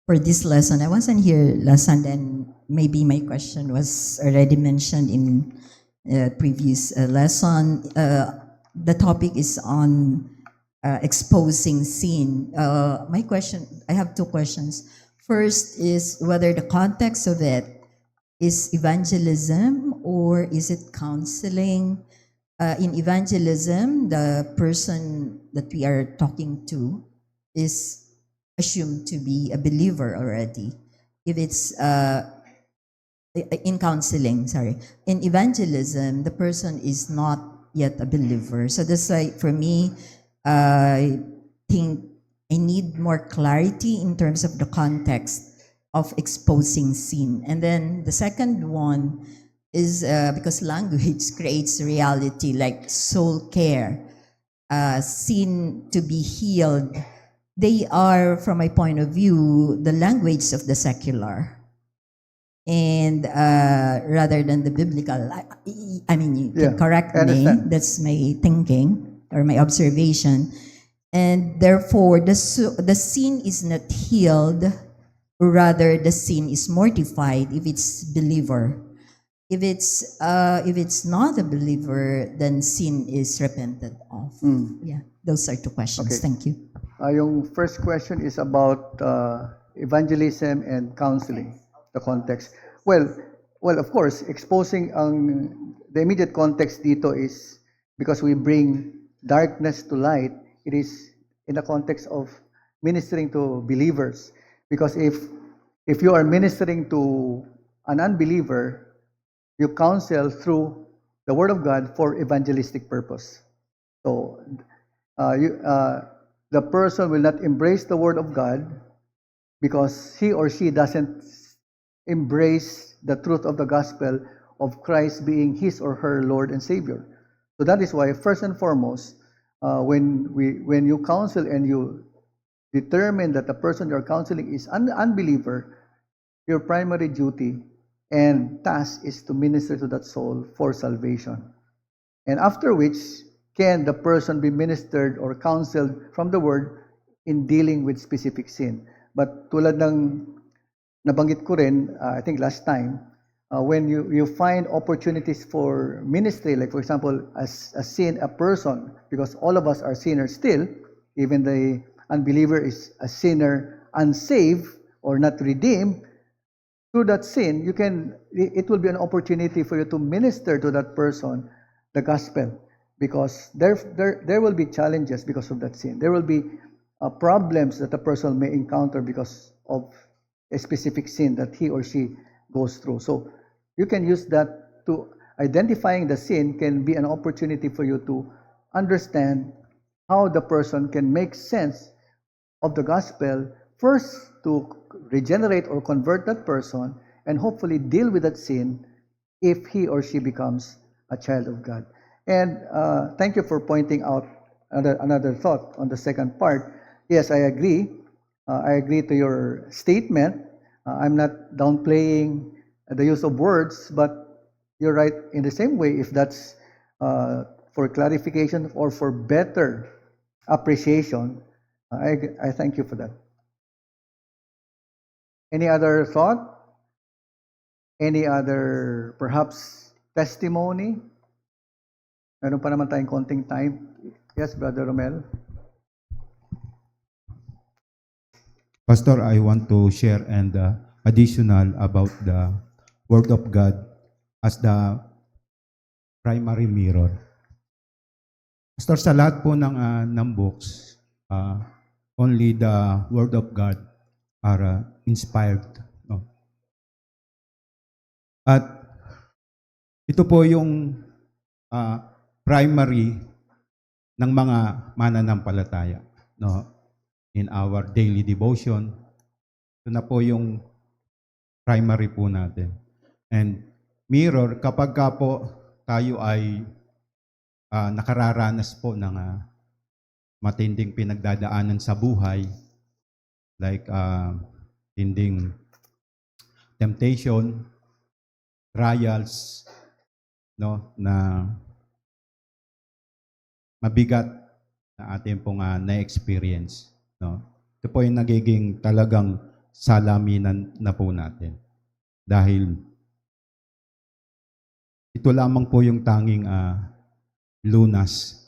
for this lesson. I wasn't here last Sunday, and maybe my question was already mentioned in previous lesson. The topic is on exposing sin. My question, I have two questions. First is whether the context of it is evangelism or is it counseling? In evangelism, the person that we are talking to is assumed to be a believer already. If it's in counseling, in evangelism, the person is not yet a believer. So that's like, for me, I think I need more clarity in terms of the context of exposing sin. And then the second one is because language creates reality, like soul care, sin to be healed. They are, from my point of view, the language of the secular, and rather than the biblical. I mean, you can correct me. That's my thinking or my observation. And therefore, the sin is not healed, rather the sin is mortified if it's believer. If it's not a believer, then sin is repented of. Yeah, those are two questions. Okay. Thank you. Yung first question is about evangelism and counseling, the context. Well, of course, exposing the immediate context dito is because we bring darkness to light. It is in the context of ministering to believers. Because if you are ministering to an unbeliever, you counsel through the Word of God for evangelistic purpose. So the person will not embrace the Word of God because he or she doesn't embrace the truth of the gospel of Christ being his or her Lord and Savior. So that is why, first and foremost, when you counsel and you determine that the person you're counseling is an unbeliever, your primary duty and task is to minister to that soul for salvation. And after which, can the person be ministered or counseled from the Word in dealing with specific sin. But tulad ng nabanggit ko rin, I think last time, when you find opportunities for ministry, like for example, as a person, because all of us are sinners still, even the unbeliever is a sinner, unsaved or not redeemed, through that sin, it will be an opportunity for you to minister to that person the gospel, because there will be challenges because of that sin. There will be problems that a person may encounter because of a specific sin that he or she goes through. So you can use that to identifying the sin can be an opportunity for you to understand how the person can make sense of the gospel, first to regenerate or convert that person, and hopefully deal with that sin if he or she becomes a child of God. And thank you for pointing out another thought on the second part. Yes, I agree. I agree to your statement. I'm not downplaying the use of words, but you're right in the same way. If that's for clarification or for better appreciation, I thank you for that. Any other thought? Any other, perhaps, testimony? Meron pa naman tayong konting time. Yes, Brother Romel? Pastor, I want to share and additional about the Word of God as the primary mirror. Pastor, sa lahat po ng books, only the Word of God are inspired. No? At ito po yung primary ng mga mananampalataya. No? In our daily devotion, ito na po yung primary po natin. And mirror, kapag ka po tayo ay nakararanas po ng matinding pinagdadaanan sa buhay, like tinding temptation, trials, no, na mabigat na atin pong na-experience. No? Ito po yung nagiging talagang salaminan na po natin. Dahil ito lamang po yung tanging lunas,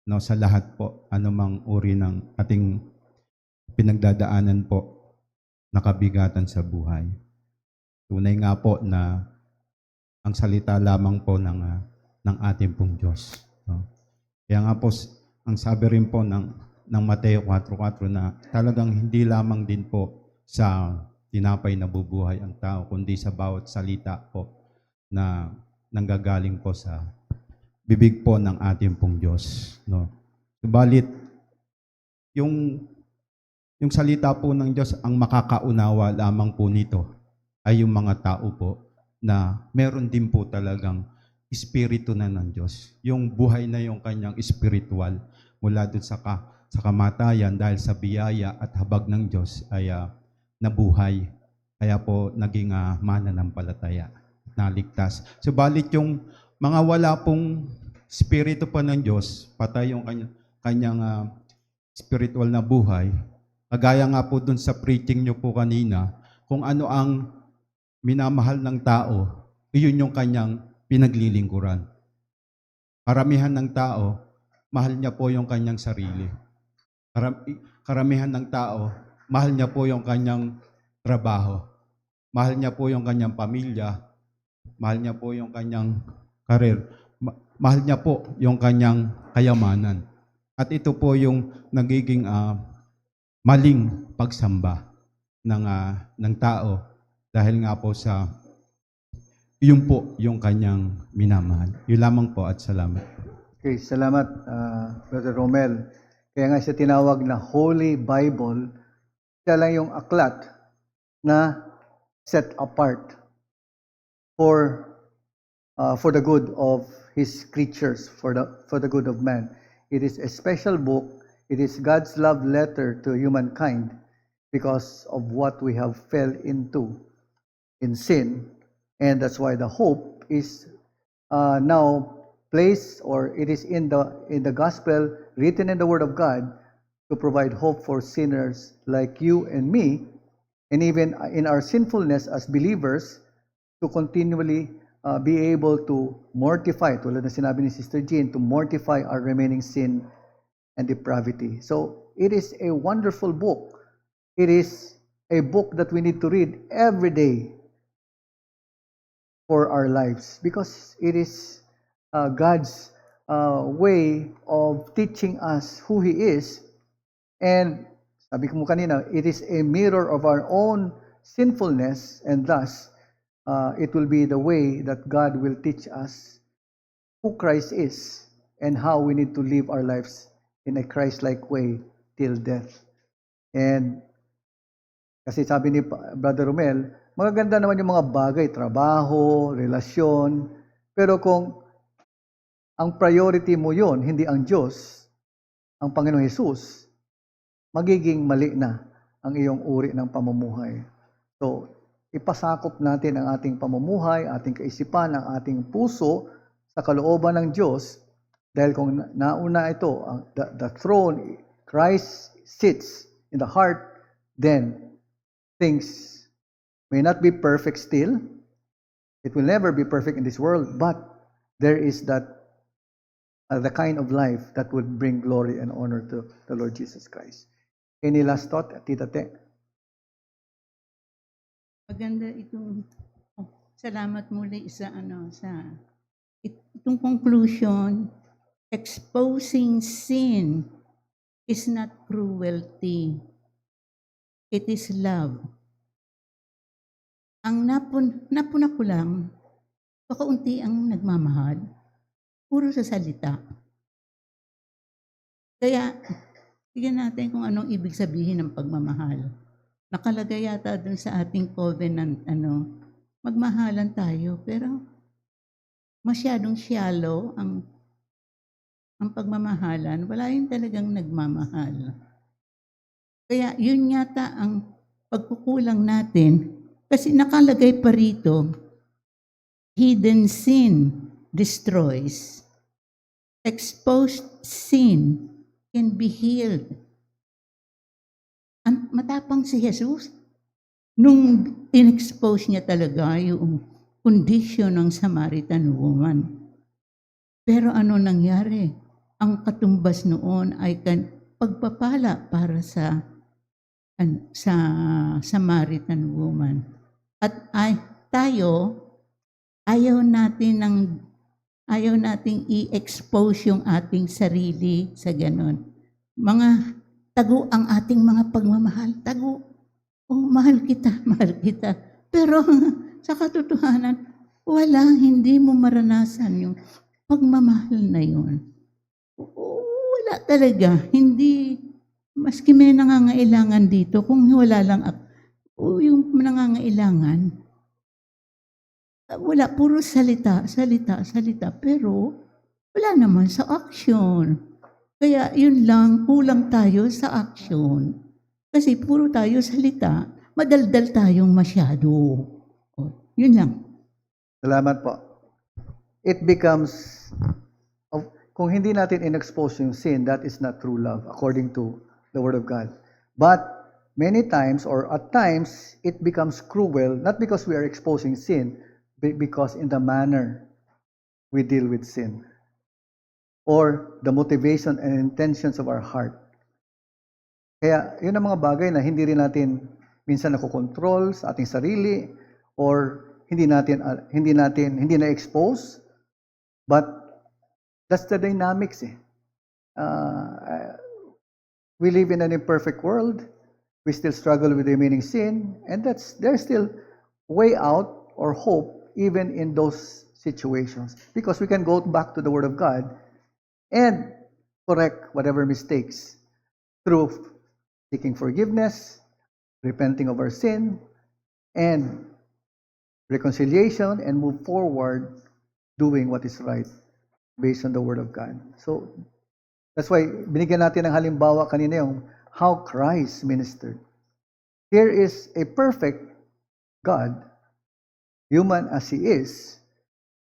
no, sa lahat po, anumang uri ng ating pinagdadaanan po, nakabigatan sa buhay. Tunay nga po na ang salita lamang po ng ating pong Diyos. No? Kaya nga po, ang sabi rin po ng Mateo 4:4 na talagang hindi lamang din po sa tinapay na bubuhay ang tao, kundi sa bawat salita po na nanggagaling po sa bibig po ng ating pong Diyos. No? Subalit, yung salita po ng Diyos, ang makakaunawa lamang po nito ay yung mga tao po na meron din po talagang espiritu na ng Diyos. Yung buhay na yung kanyang spiritual mula dun sa kamatayan dahil sa biyaya at habag ng Diyos ay nabuhay. Kaya po naging mananampalataya, naligtas. Subalit yung mga wala pong spirito pa ng Diyos, patay yung kanyang spiritual na buhay, kagaya nga po dun sa preaching nyo po kanina, kung ano ang minamahal ng tao, iyon yung kanyang pinaglilingkuran. Karamihan ng tao, mahal niya po yung kanyang sarili. Karamihan ng tao, mahal niya po yung kanyang trabaho. Mahal niya po yung kanyang pamilya. Mahal niya po yung kanyang karir. Mahal niya po yung kanyang kayamanan. At ito po yung nagiging maling pagsamba ng tao dahil nga po sa yun po yung kanyang minamahal. Yun lamang po at salamat. Okay, salamat, Brother Romel. Kaya nga siya tinawag na Holy Bible. Siya lang yung aklat na set apart for the good of His creatures, for the good of man. It is a special book. It is God's love letter to humankind because of what we have fell into in sin. And that's why the hope is now placed, or it is in the gospel, written in the Word of God, to provide hope for sinners like you and me, and even in our sinfulness as believers, to continually be able to mortify, tulad na sinabi ni Sister Jean, to mortify our remaining sin and depravity. So, it is a wonderful book. It is a book that we need to read every day for our lives, because it is God's way of teaching us who He is. And sabi ko mo kanina, it is a mirror of our own sinfulness, and thus it will be the way that God will teach us who Christ is and how we need to live our lives in a Christ-like way till death. And kasi sabi ni Brother Romel, magaganda naman yung mga bagay, trabaho, relasyon, pero kung ang priority mo yon, hindi ang Diyos, ang Panginoong Hesus, magiging mali na ang iyong uri ng pamumuhay. So, ipasakop natin ang ating pamumuhay, ating kaisipan, ang ating puso sa kalooban ng Diyos, dahil kung nauna ito, the throne, Christ sits in the heart, then things may not be perfect still. It will never be perfect in this world, but there is that the kind of life that would bring glory and honor to the Lord Jesus Christ. Any last thought, Tita Te? Maganda itong salamat muli sa itong conclusion. Exposing sin is not cruelty. It is love. Ang napuna ko lang, pakaunti ang nagmamahal, puro sa salita. Kaya, tignan natin kung anong ibig sabihin ng pagmamahal. Nakalagay yata dun sa ating covenant, magmahalan tayo, pero masyadong shallow ang pagmamahalan. Wala yung talagang nagmamahal. Kaya yun yata ang pagkukulang natin, kasi nakalagay pa rito, hidden sin destroys. Exposed sin can be healed. Matapang si Jesus, nung in-expose niya talaga yung condition ng Samaritan woman. Pero ano nangyari? Ang katumbas noon ay pagpapala para sa Samaritan woman. At ayaw nating i-expose yung ating sarili sa ganon. Tago ang ating mga pagmamahal. Tago. Oh, mahal kita. Pero sa katotohanan, hindi mo maranasan yung pagmamahal na yun. Wala talaga. Hindi, maski may nangangailangan dito, kung wala lang yung nangangailangan, wala, puro salita, pero wala naman sa action. Kaya yun lang, kulang tayo sa action. Kasi puro tayo salita, madaldal tayong masyado. Yun lang. Salamat po. It becomes, kung hindi natin in-expose yung sin, that is not true love, according to the Word of God. But many times, or at times, it becomes cruel, not because we are exposing sin, but because in the manner we deal with sin, or the motivation and intentions of our heart. Kaya yun ang mga bagay na hindi rin natin minsan nakokontrol sa ating sarili or hindi na expose, but that's the dynamics eh. We live in an imperfect world. We still struggle with remaining sin, and there's still way out or hope even in those situations, because we can go back to the Word of God and correct whatever mistakes through seeking forgiveness, repenting of our sin, and reconciliation, and move forward doing what is right based on the Word of God. So, that's why binigyan natin ng halimbawa kanina yung how Christ ministered. Here is a perfect God, human as He is,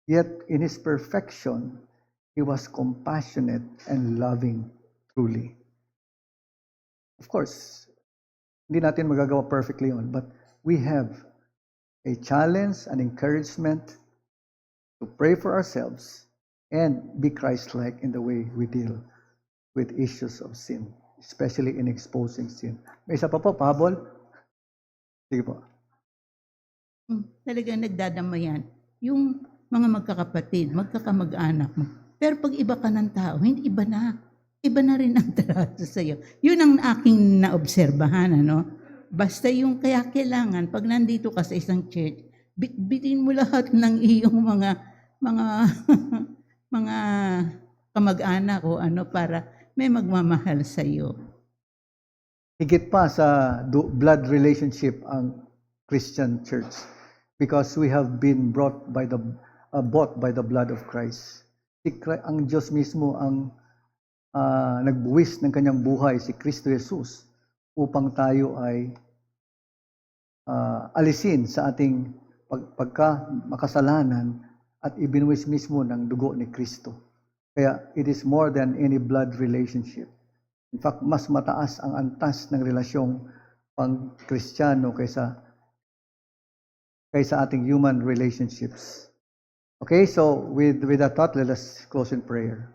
yet in His perfection, He was compassionate and loving truly. Of course, hindi natin magagawa perfectly yun, but we have a challenge, an encouragement to pray for ourselves and be Christ-like in the way we deal with issues of sin, especially in exposing sin. May isa pa po, pahabol? Sige po. Talagang nagdadamayan. Yung mga magkakapatid, magkakamag-anak mo. Pero pag iba ka ng tao, hindi iba na. Iba na rin ang trato sa'yo. Yun ang aking naobserbahan, ano? Basta yung kaya kailangan, pag nandito ka sa isang church, bitbitin mo lahat ng iyong mga mga kamag-anak o ano para may magmamahal sa'yo. Higit pa sa blood relationship ang Christian church, because we have been bought by the blood of Christ. Ang Diyos mismo ang nagbuwis ng kanyang buhay, si Kristo Jesus, upang tayo ay alisin sa ating makasalanan at ibinuwis mismo ng dugo ni Kristo. Kaya it is more than any blood relationship. In fact, mas mataas ang antas ng relasyong pang-Kristiyano kaysa ating human relationships. Okay, so with that thought, let us close in prayer.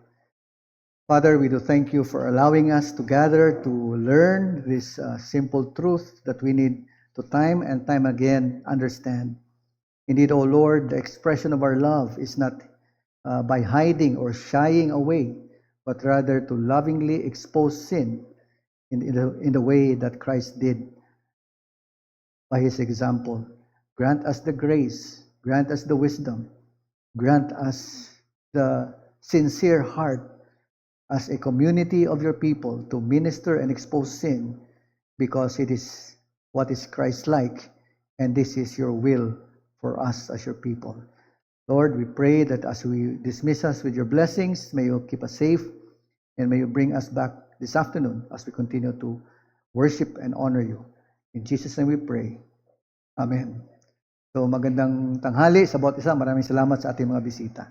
Father, we do thank you for allowing us to gather to learn this simple truth that we need to time and time again understand. Indeed, O Lord, the expression of our love is not by hiding or shying away, but rather to lovingly expose sin in the way that Christ did by His example. Grant us the grace, grant us the wisdom, grant us the sincere heart as a community of your people to minister and expose sin, because it is what is Christ-like, and this is your will for us as your people. Lord, we pray that as we dismiss us with your blessings, may you keep us safe, and may you bring us back this afternoon as we continue to worship and honor you. In Jesus' name we pray. Amen. So magandang tanghali sa bawat isa. Maraming salamat sa ating mga bisita.